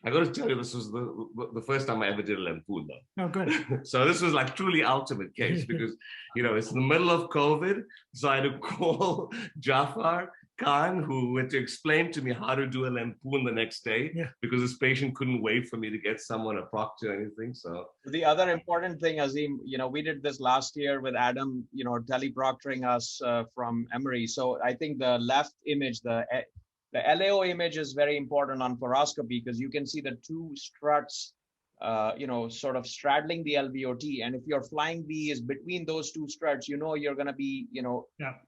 I got to tell you, this was the first time I ever did a lampoon though. Oh, good. So this was like truly ultimate case because, it's in the middle of COVID. So I had to call Jafar Khan, who had to explain to me how to do a lampoon the next day because this patient couldn't wait for me to get someone, a proctor or anything. So the other important thing, Azim, we did this last year with Adam, teleproctoring us from Emory. So I think the left image, the LAO image is very important on fluoroscopy because you can see the two struts sort of straddling the LVOT. And if you're flying these between those two struts, you're going to be, going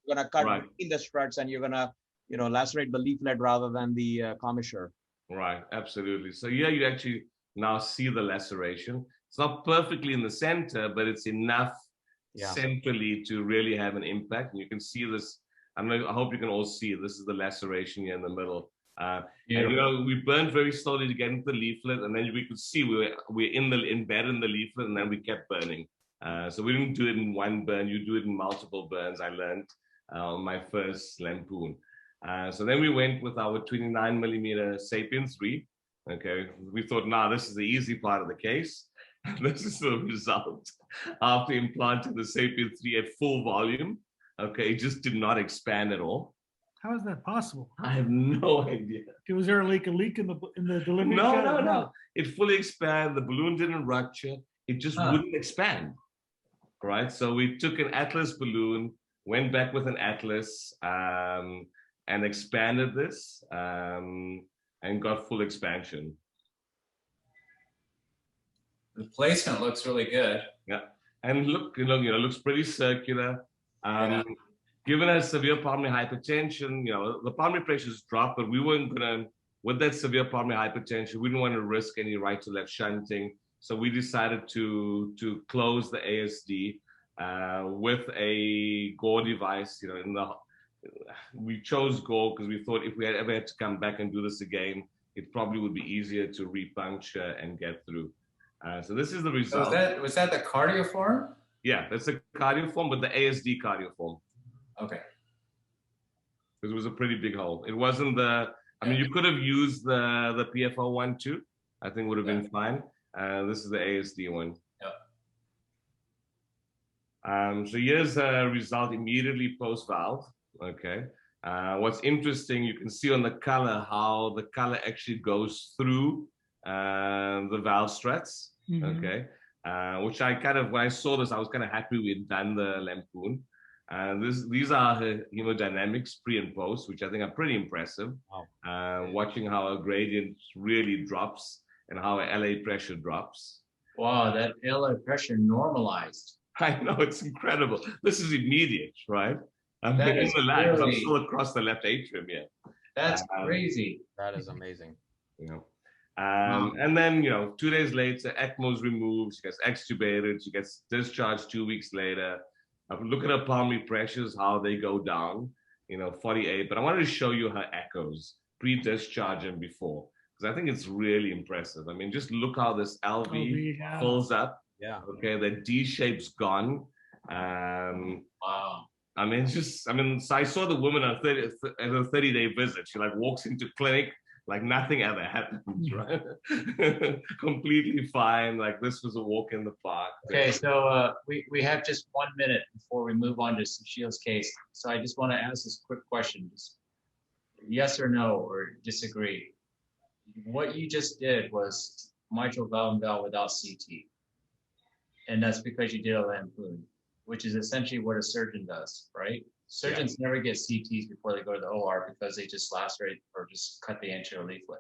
to cut between the struts, and you're going to, lacerate the leaflet rather than the commissure. Right, absolutely. So here you actually now see the laceration. It's not perfectly in the center, but it's enough centrally to really have an impact. And you can see this. I hope you can all see it. This is the laceration here in the middle. And we burned very slowly to get into the leaflet, and then we could see we're embedded in the leaflet, and then we kept burning. So we didn't do it in one burn. You do it in multiple burns. I learned on my first lampoon. So then we went with our 29 millimeter Sapien 3. Okay, we thought, this is the easy part of the case. This is the result after implanting the Sapien 3 at full volume. Okay, it just did not expand at all. How is that possible? I have no idea. Was there a leak in the delivery? No. It fully expanded. The balloon didn't rupture. It just wouldn't expand. Right. So we took an Atlas balloon, went back with an Atlas, and expanded this, and got full expansion. The placement looks really good. Yeah, and look, looks pretty circular. Given us severe pulmonary hypertension, the pulmonary pressures dropped, but we weren't gonna, with that severe pulmonary hypertension, we didn't want to risk any right to left shunting. So we decided to close the ASD with a Gore device. We chose Gore because we thought if we had ever had to come back and do this again, it probably would be easier to repuncture and get through. So this is the result. So was that the cardioform? Yeah, that's the cardioform, but the ASD cardioform. Okay. Because it was a pretty big hole. It wasn't you could have used the PFO one too. I think would have been fine. This is the ASD one. Yep. So here's a result immediately post-valve. Okay. What's interesting, you can see on the color how the color actually goes through the valve struts. Mm-hmm. Okay. Which when I saw this, I was kind of happy we had done the lampoon. These are her hemodynamics pre and post, which I think are pretty impressive. Wow. Watching how a gradient really drops and how a LA pressure drops. Wow, that LA pressure normalized. I know, it's incredible. This is immediate, right? I'm in the lab, I'm still across the left atrium here. That's crazy. That is amazing. And then, 2 days later, ECMO is removed, she gets extubated, she gets discharged 2 weeks later. Look at her pulmonary pressures, how they go down, 48. But I wanted to show you her echoes, pre-discharge and before, because I think it's really impressive. I mean, just look how this LV fills up. Yeah. Okay, the D shape's gone. Wow. So I saw the woman at her 30-day visit. She walks into clinic like nothing ever happens, right? Completely fine. Like this was a walk in the park. Okay, so we have just 1 minute before we move on to Sushil's case. So I just want to ask this quick question. Just yes or no, or disagree. What you just did was mitral valve and valve without CT. And that's because you did a lampoon, which is essentially what a surgeon does, right? Surgeons never get CTs before they go to the OR because they just lacerate or just cut the anterior leaflet.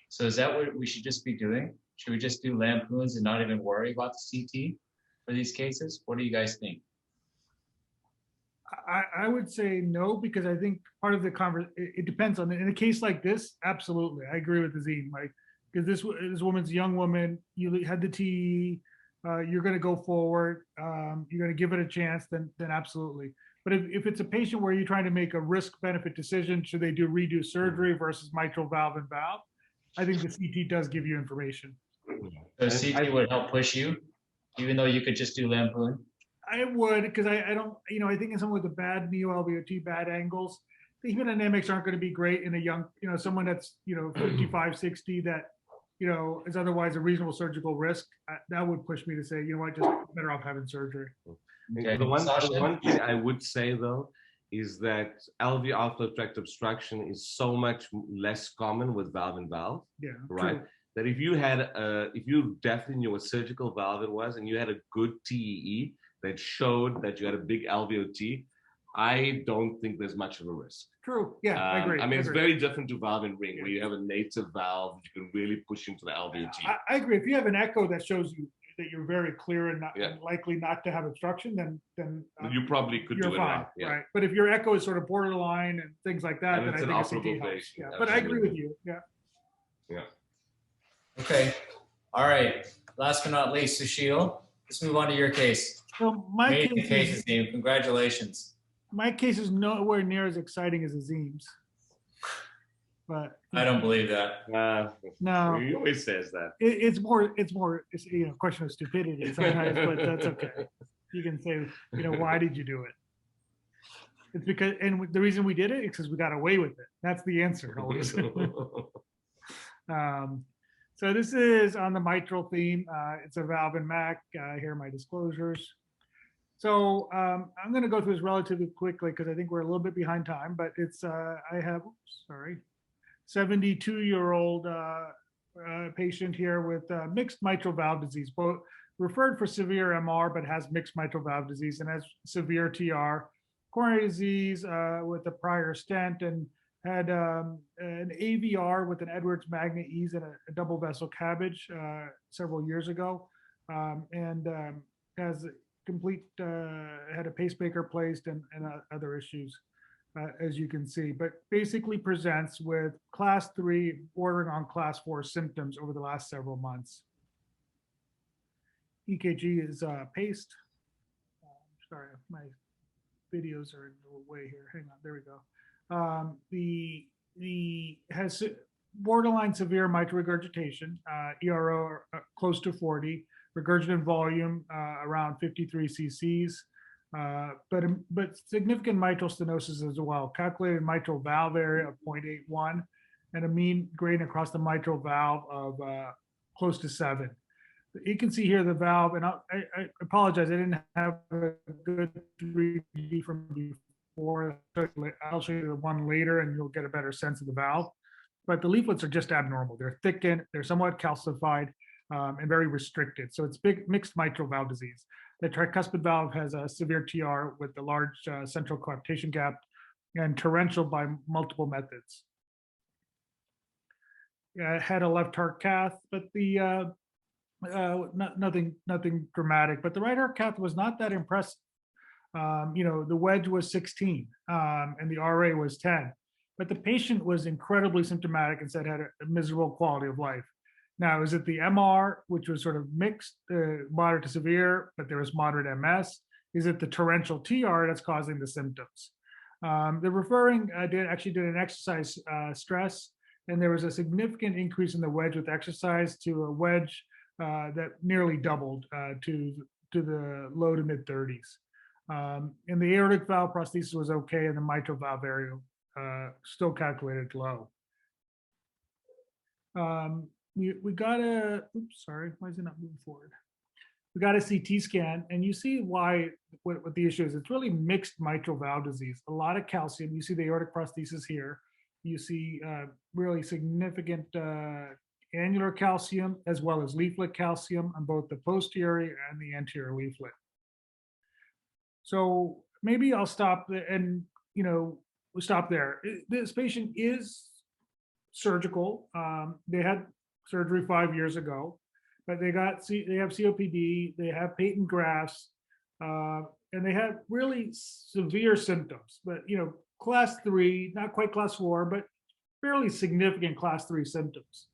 So is that what we should just be doing? Should we just do lampoons and not even worry about the CT for these cases? What do you guys think? I would say no, because I think part of the it depends on in a case like this. Absolutely, I agree with Azim. Because this woman's a young woman, you had the TE, you're going to go forward, you're going to give it a chance. Then absolutely. But if it's a patient where you're trying to make a risk-benefit decision, should they redo surgery versus mitral valve and valve? I think the CT does give you information. So CT would help push you, even though you could just do lampoon? I would, because I don't, I think in someone with a bad neo-LVOT, bad angles, the hemodynamics aren't going to be great in a young, someone that's, 55, 60 that, is otherwise a reasonable surgical risk. That would push me to say, just better off having surgery. Okay. The one thing I would say though is that LV outflow tract obstruction is so much less common with valve and valve. Yeah. Right. True. That if you definitely knew what surgical valve it was and you had a good TEE that showed that you had a big LVOT, I don't think there's much of a risk. True. Yeah, I agree. I mean, it's agree. very different to valve and ring, where you have a native valve that you can really push into the LVT. I agree. If you have an echo that shows you that you're very clear and not Yeah. and likely not to have obstruction, then You probably could you're do it fine, right. Yeah. right? But if your echo is sort of borderline and things like that, And then I it's an think a CT operable helps. patient, Yeah, but I agree absolutely. with you. Yeah. Yeah. Okay. All right. Last but not least, Sushil, let's move on to your case. So my Amazing case cases, team. Congratulations. is nowhere near as exciting as Azim's, but I don't believe that. no, He always says that. it's a question of stupidity sometimes, but that's okay. You can say, why did you do it? It's because, and the reason we did it is because we got away with it. That's the answer always. So this is on the mitral theme. It's a valve and MAC. Here are my disclosures. So I'm going to go through this relatively quickly because I think we're a little bit behind time, but it's, I have, 72-year-old patient here with mixed mitral valve disease, both referred for severe MR, but has mixed mitral valve disease and has severe TR, coronary disease with a prior stent, and had an AVR with an Edwards magnet ease and a double vessel cabbage several years ago, and has complete, had a pacemaker placed and other issues, as you can see, but basically presents with class 3 bordering on class 4 symptoms over the last several months. EKG is paced. Sorry, my videos are in the way here. Hang on, there we go. The has borderline severe mitral regurgitation, ERO close to 40, regurgitant volume around 53 cc's, but significant mitral stenosis as well. Calculated mitral valve area of 0.81 and a mean gradient across the mitral valve of close to 7. You can see here the valve, and I apologize, I didn't have a good 3D from before. I'll show you the one later and you'll get a better sense of the valve. But the leaflets are just abnormal. They're thickened, they're somewhat calcified, and very restricted. So it's mixed mitral valve disease. The tricuspid valve has a severe TR with a large central coaptation gap and torrential by multiple methods. Had a left heart cath, but the nothing dramatic. But the right heart cath was not that impressive. The wedge was 16 and the RA was 10. But the patient was incredibly symptomatic and said had a miserable quality of life. Now, is it the MR, which was sort of mixed, moderate to severe, but there was moderate MS? Is it the torrential TR that's causing the symptoms? The referring actually did an exercise stress, and there was a significant increase in the wedge with exercise to a wedge that nearly doubled to the low to mid 30s. And the aortic valve prosthesis was okay, and the mitral valve area still calculated low. We got a, oops, sorry, why is it not moving forward? We got a CT scan, and you see why, what the issue is. It's really mixed mitral valve disease, a lot of calcium. You see the aortic prosthesis here. You see really significant annular calcium as well as leaflet calcium on both the posterior and the anterior leaflet. So maybe I'll stop and, we'll stop there. This patient is surgical. They had surgery 5 years ago, but they have COPD, they have patent grafts, and they have really severe symptoms, but class 3, not quite class 4, but fairly significant class 3 symptoms,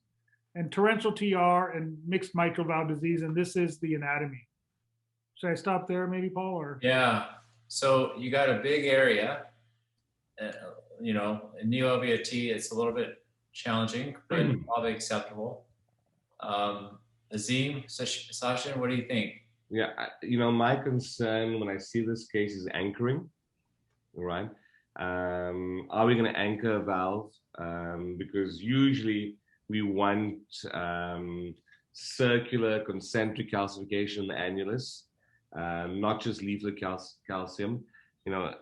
and torrential TR and mixed mitral valve disease, and this is the anatomy. Should I stop there maybe, Paul? Or yeah, so you got a big area, in neo LVOT, it's a little bit challenging, but probably acceptable. Azim, Sachin, what do you think? Yeah, my concern when I see this case is anchoring, right? Are we going to anchor a valve? Because usually we want circular concentric calcification in the annulus, not just leaflet calcium.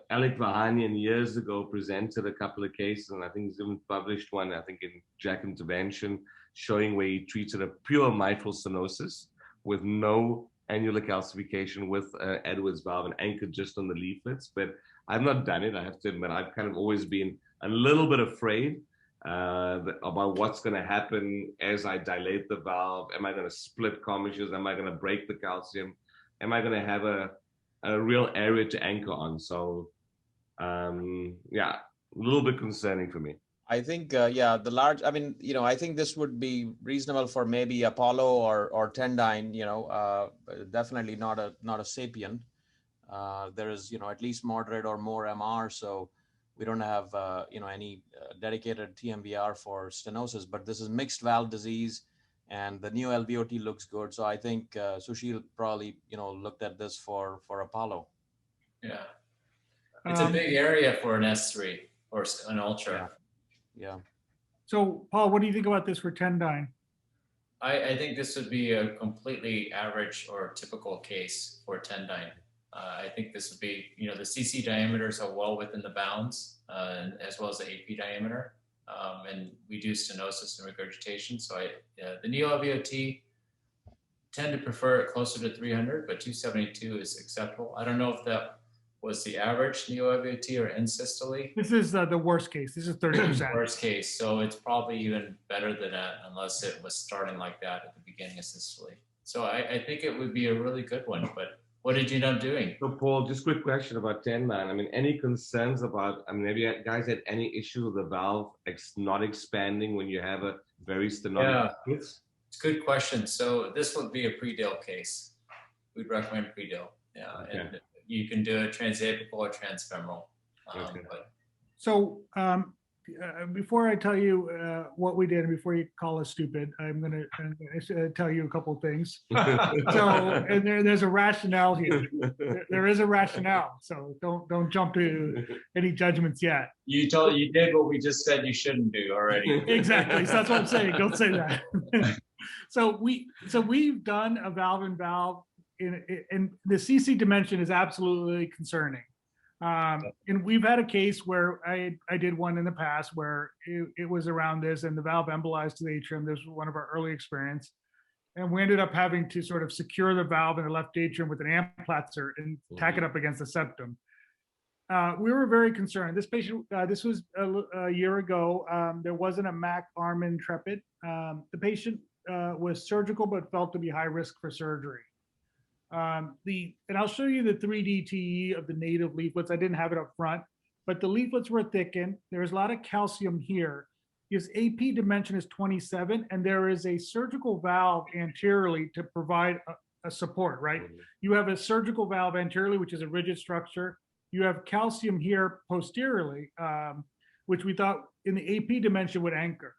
Alec Vahanian years ago presented a couple of cases, and I think he's even published one, I think in JACC Intervention, showing where he treated a pure mitral stenosis with no annular calcification with Edwards valve and anchored just on the leaflets. But I've not done it, I have to admit. I've kind of always been a little bit afraid about what's going to happen as I dilate the valve. Am I going to split commissures? Am I going to break the calcium? Am I going to have a real area to anchor on? So, yeah, a little bit concerning for me. I think, yeah, the large, I mean, I think this would be reasonable for maybe Apollo or Tendyne, definitely not a Sapien. There is, at least moderate or more MR. So we don't have, any dedicated TMVR for stenosis, but this is mixed valve disease and the new LVOT looks good. So I think Sushil probably, looked at this for Apollo. Yeah. It's a big area for an S3 or an Ultra. Yeah. So, Paul, what do you think about this for Tendyne? I think this would be a completely average or typical case for Tendyne. I think this would be, the CC diameters are well within the bounds, as well as the AP diameter. And we do stenosis and regurgitation. So the neo-LVOT tend to prefer it closer to 300, but 272 is acceptable. I don't know if that was the average neo-LVOT or end systole. This is the worst case. This is 30%. Worst case. So it's probably even better than that, unless it was starting like that at the beginning of systole. So I think it would be a really good one, but what did you end up doing? So Paul, just quick question about Tendyne. I mean, any concerns about, have you guys had any issues with the valve not expanding when you have a very stenotic case? It's a good question. So this would be a pre-Dale case. We'd recommend pre-Dale. Yeah. Okay. And you can do a transapical or transfemoral. Okay. So before I tell you what we did, and before you call us stupid, I'm going to tell you a couple of things. So, and there's a rationale here. There is a rationale. So don't jump to any judgments yet. You did what we just said you shouldn't do already. Exactly. So that's what I'm saying. Don't say that. So we've done a valve-in-valve, and the CC dimension is absolutely concerning. And we've had a case where I did one in the past where it was around this and the valve embolized to the atrium. This was one of our early experience. And we ended up having to sort of secure the valve in the left atrium with an Amplatzer and tack it up against the septum. We were very concerned. This patient, this was a year ago. There wasn't a MAC arm intrepid. The patient was surgical, but felt to be high risk for surgery. And I'll show you the 3D TE of the native leaflets. I didn't have it up front, but the leaflets were thickened. There was a lot of calcium here. His AP dimension is 27, and there is a surgical valve anteriorly to provide a support, right? You have a surgical valve anteriorly, which is a rigid structure. You have calcium here posteriorly, which we thought in the AP dimension would anchor.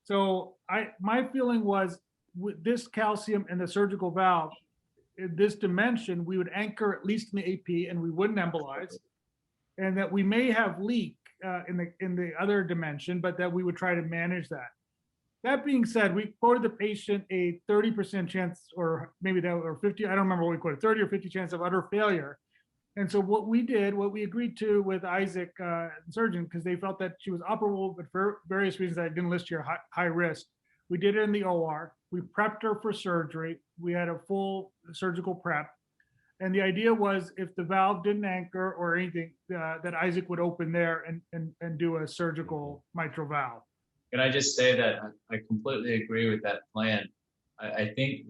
So my feeling was with this calcium and the surgical valve, in this dimension, we would anchor at least in the AP and we wouldn't embolize, and that we may have leak in the other dimension, but that we would try to manage that. That being said, we quoted the patient a 30% chance, or maybe that, or 50, I don't remember what we quoted, 30 or 50 chance of utter failure. And so what we agreed to with Isaac, the surgeon, because they felt that she was operable, but for various reasons I didn't list here, high risk. We did it in the OR. We prepped her for surgery. We had a full surgical prep. And the idea was if the valve didn't anchor or anything, that Isaac would open there and do a surgical mitral valve. Can I just say that I completely agree with that plan. I think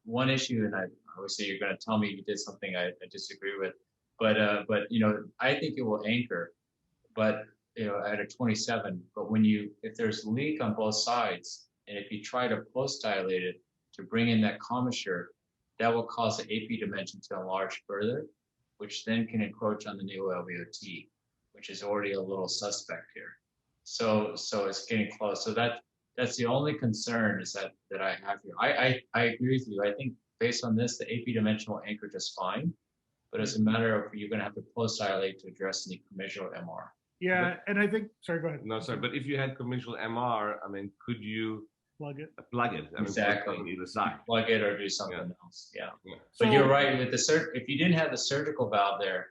one issue, and obviously you're going to tell me you did something I disagree with, but I think it will anchor, but at a 27. But if there's leak on both sides, and if you try to post dilate it to bring in that commissure, that will cause the AP dimension to enlarge further, which then can encroach on the neo-LVOT, which is already a little suspect here. So it's getting close. So that's the only concern is that I have here. I agree with you. I think based on this, the AP dimension will anchor just fine, but it's a matter of you're going to have to post dilate to address any commissural MR. Yeah, and I think, sorry, go ahead. No, sorry, but if you had commissural MR, could you plug it? Exactly. On either side. Plug it or do something else. Yeah. But you're right with if you didn't have the surgical valve there,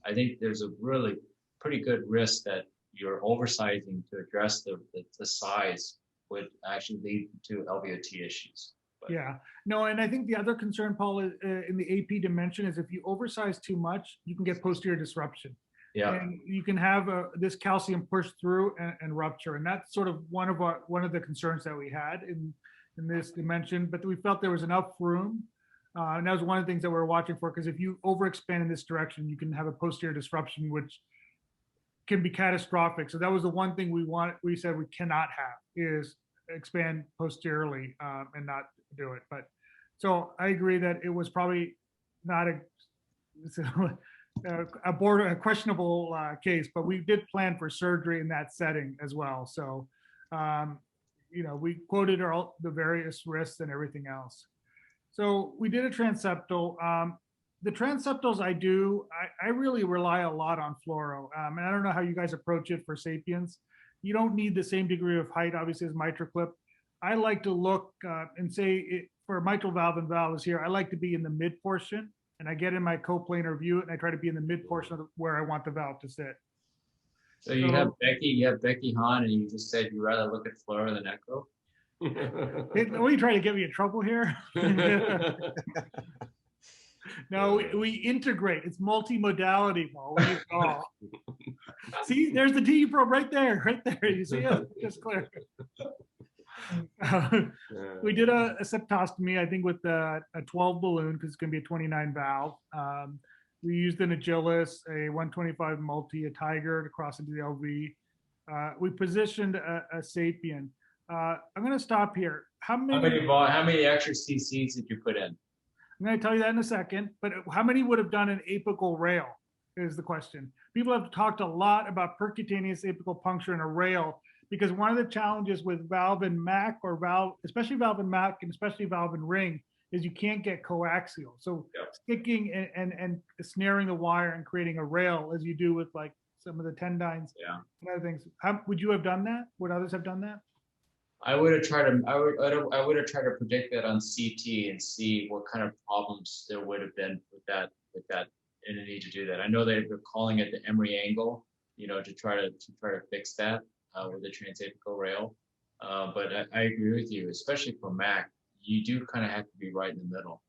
I think there's a really pretty good risk that you're oversizing to address the size would actually lead to LVOT issues. But. Yeah. No, and I think the other concern, Paul, in the AP dimension is if you oversize too much, you can get posterior disruption. Yeah. And you can have this calcium push through and rupture, and that's sort of one of the concerns that we had in this dimension. But we felt there was enough room, and that was one of the things that we were watching for. Because if you overexpand in this direction, you can have a posterior disruption, which can be catastrophic. So that was the one thing we said we cannot have is expand posteriorly and not do it. But so I agree that it was probably not a questionable case, but we did plan for surgery in that setting as well. So, we quoted the various risks and everything else. So we did a transeptal. The transeptals I really rely a lot on fluoro. And I don't know how you guys approach it for Sapiens. You don't need the same degree of height, obviously, as MitraClip. I like to look and say for mitral valve and valves here, I like to be in the mid portion. And I get in my coplanar view and I try to be in the mid portion of where I want the valve to sit. So you have Becky Hahn, and you just said you rather look at fluoro than echo. Are you trying to get me in trouble here? No, we integrate. It's multimodality, Paul. See, there's the TE probe right there. You see it? Just clear. We did a septostomy, I think, with a 12 balloon because it's going to be a 29 valve. We used an Agilis, a 125 multi, a Tiger to cross into the LV. We positioned a Sapien. I'm going to stop here. How many extra cc's did you put in? I'm going to tell you that in a second. But how many would have done an apical rail is the question. People have talked a lot about percutaneous apical puncture in a rail, because one of the challenges with valve and MAC especially valve and MAC and especially valve and ring, is you can't get coaxial. So sticking and snaring the wire and creating a rail as you do with like some of the tendines and other things. Would you have done that? Would others have done that? I would have tried to predict that on CT and see what kind of problems there would have been with that and the need to do that. I know they're calling it the Emery angle, to try to fix that with the transapical rail. But I agree with you, especially for MAC, you do kind of have to be right in the middle.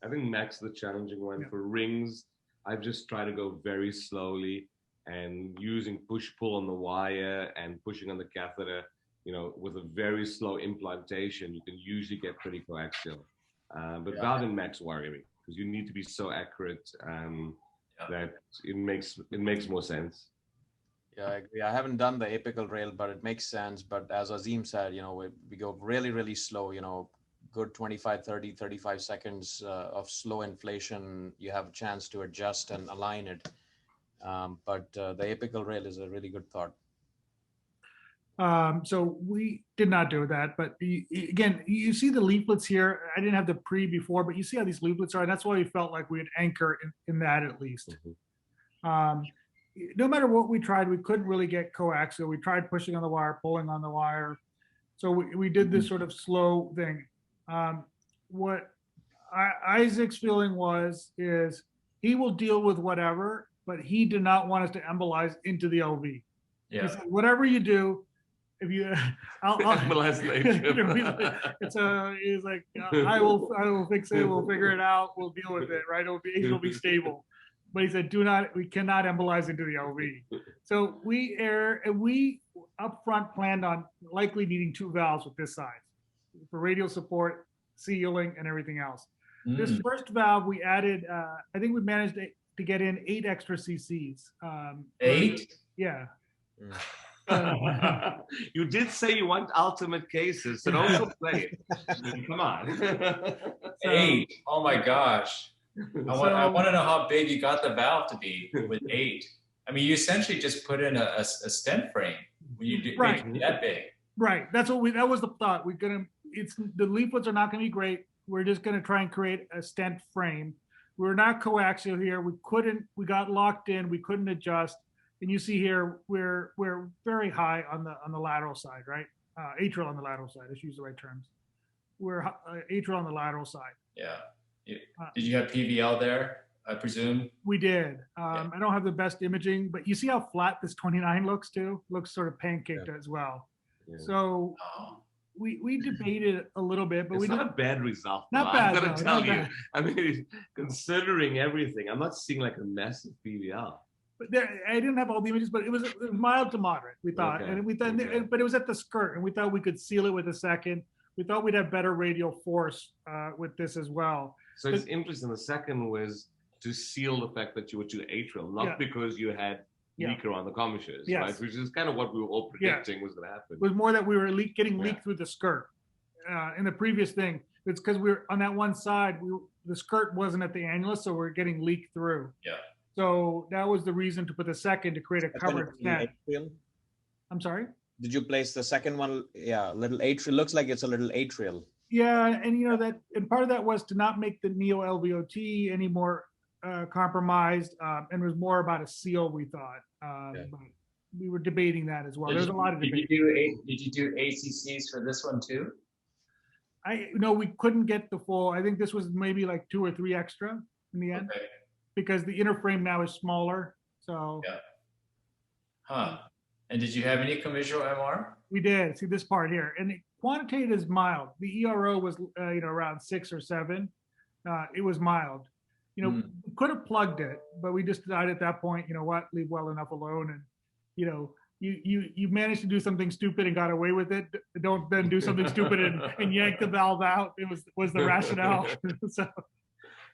I think MAC's the challenging one. For rings, I've just tried to go very slowly and using push-pull on the wire and pushing on the catheter. With a very slow implantation, you can usually get pretty coaxial. But valve and MACs worry me because you need to be so accurate that it makes more sense. Yeah, I agree. I haven't done the apical rail, but it makes sense. But as Azim said, we go really, really slow, good 25, 30, 35 seconds of slow inflation. You have a chance to adjust and align it. But the apical rail is a really good thought. So we did not do that, but again, you see the leaflets here. I didn't have the before, but you see how these leaflets are, and that's why we felt like we'd anchor in that at least. Mm-hmm. No matter what we tried, we couldn't really get coaxial. We tried pushing on the wire, pulling on the wire. So we did this sort of slow thing. What Isaac's feeling is he will deal with whatever, but he did not want us to embolize into the LV. Yeah. He said, whatever you do, if you, I'll he's like, I will fix it. We'll figure it out. We'll deal with it. Right? It'll be stable. But he said, we cannot embolize into the LV. So we upfront planned on likely needing 2 valves with this size for radial support, sealing, and everything else. This first valve we added, I think we managed to get in 8 extra cc's. 8? Yeah. You did say you want ultimate cases, so don't play it. Come on. 8. Oh my gosh. I want to know how big you got the valve to be with 8. I mean, you essentially just put in a stent frame when you do make it that big. Right. That was the thought. The leaflets are not going to be great. We're just going to try and create a stent frame. We're not coaxial here. We got locked in. We couldn't adjust. And you see here, we're very high on the lateral side, right? Atrial on the lateral side. Let's use the right terms. We're atrial on the lateral side. Yeah. Did you have PVL there, I presume? We did. I don't have the best imaging, but you see how flat this 29 looks too? Looks sort of pancaked as well. Yeah. So we debated a little bit, but it's not a bad result. Not bad. I'm gonna tell you. I mean, considering everything, I'm not seeing like a massive PVL. But there, I didn't have all the images, but it was mild to moderate, we thought. Okay, And we thought, okay. but it was at the skirt, and we thought we could seal it with a second. We thought we'd have better radial force with this as well. So it's interesting. The second was to seal the fact that you were too atrial, not Yeah. because you had Yeah. leak around the commissures, Yes. right? Which is kind of what we were all predicting was going to happen. It was more that we were getting Yeah. leaked through the skirt. In the previous thing, it's because we were on that one side, the skirt wasn't at the annulus, so we're getting leaked through. Yeah. So that was the reason to put the second to create a covered stent. Atrial? I'm sorry? Did you place the second one? Yeah, little atrial. Looks like it's a little atrial. Yeah, and you know that, and part of that was to not make the neo LVOT any more compromised, and was more about a seal. We thought, but we were debating that as well. There's a lot of debate. Did you do ACCs for this one too? We couldn't get the full. I think this was maybe like 2 or 3 extra in the end, Okay. because the inner frame now is smaller. So Yeah. Huh. And did you have any commissural MR? we did see this part here, and the quantitative is mild. The ERO was around 6 or 7. It was mild. We could have plugged it, but we just decided at that point, leave well enough alone. And you managed to do something stupid and got away with it. Don't then do something stupid and yank the valve out. It was the rationale. So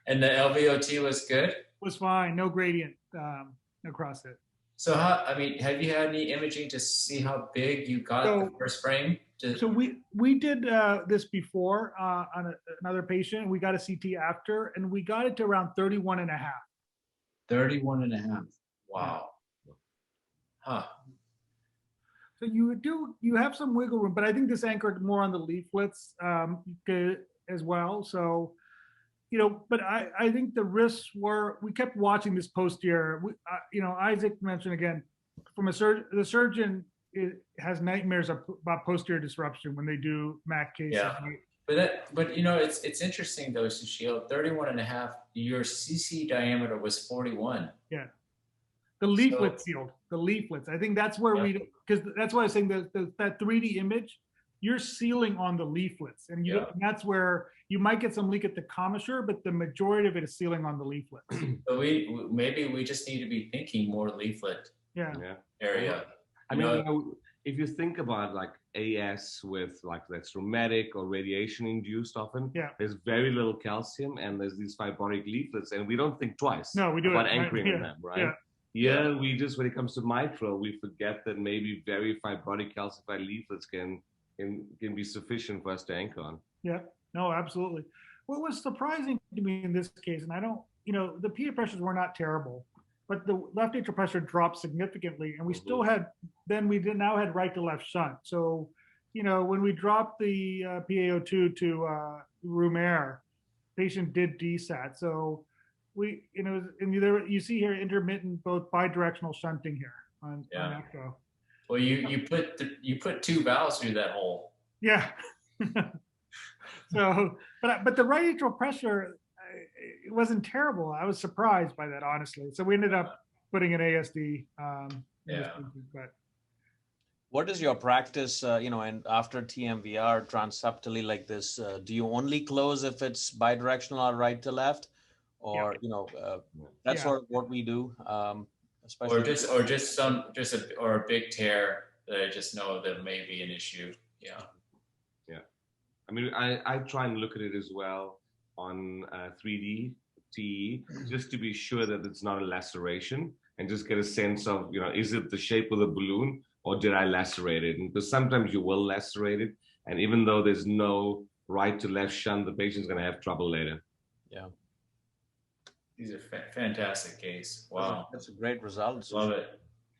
And the LVOT was good? was fine. No gradient across it. So have you had any imaging to see how big you got the first frame? So we did this before on another patient. We got a CT after, and we got it to around 31 and a half. 31 and a half. Wow. Huh. So you have some wiggle room, but I think this anchored more on the leaflets as well. So, but I think the risks were, we kept watching this posterior. Isaac mentioned again, from the surgeon has nightmares about posterior disruption when they do MAC cases. Yeah. But it's interesting though, Sushil, 31 and a half, your CC diameter was 41. Yeah. The leaflet sealed, the leaflets. I think that's where because that's why I was saying that 3D image, you're sealing on the leaflets. And that's where you might get some leak at the commissure, but the majority of it is sealing on the leaflets. So maybe we just need to be thinking more leaflet area. If you think about like AS with like that's rheumatic or radiation induced often, there's very little calcium and there's these fibrotic leaflets, and we don't think twice about anchoring in them, right? Yeah, we just, when it comes to mitral, we forget that maybe very fibrotic calcified leaflets can be sufficient for us to anchor on. Yeah, no, absolutely. What was surprising to me in this case, and I don't, the PA pressures were not terrible, but the left atrial pressure dropped significantly, and we still had, now had right to left shunt. So, when we dropped the PaO2 to room air, patient did desat. So we, and you see here intermittent, both bidirectional shunting here on echo. Well, you put 2 valves through that hole. Yeah. So, but the right atrial pressure, it wasn't terrible. I was surprised by that, honestly. So we ended up putting an ASD. But what is your practice, and after TMVR transeptally like this, do you only close if it's bidirectional or right to left? Or, that's sort of what we do. Especially or a big tear that I just know that may be an issue. Yeah. I try and look at it as well on 3D TE, just to be sure that it's not a laceration, and just get a sense of, is it the shape of the balloon or did I lacerate it? And because sometimes you will lacerate it, and even though there's no right to left shunt, the patient's going to have trouble later. Yeah. These are fantastic case. Wow. That's a great result. Love it.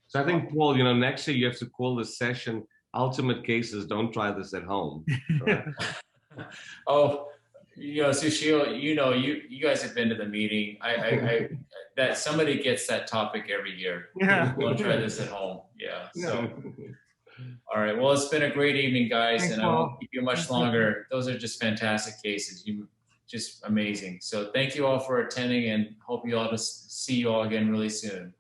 So I think, Paul, next year you have to call this session Ultimate Cases, Don't Try This at Home. Right? Sushil, you guys have been to the meeting. I that somebody gets that topic every year. Yeah. Don't try this at home. Yeah. So, all right. Well, it's been a great evening, guys. Thanks, and I won't keep you much longer. Those are just fantastic cases. You just amazing. So thank you all for attending, and hope you all see you all again really soon.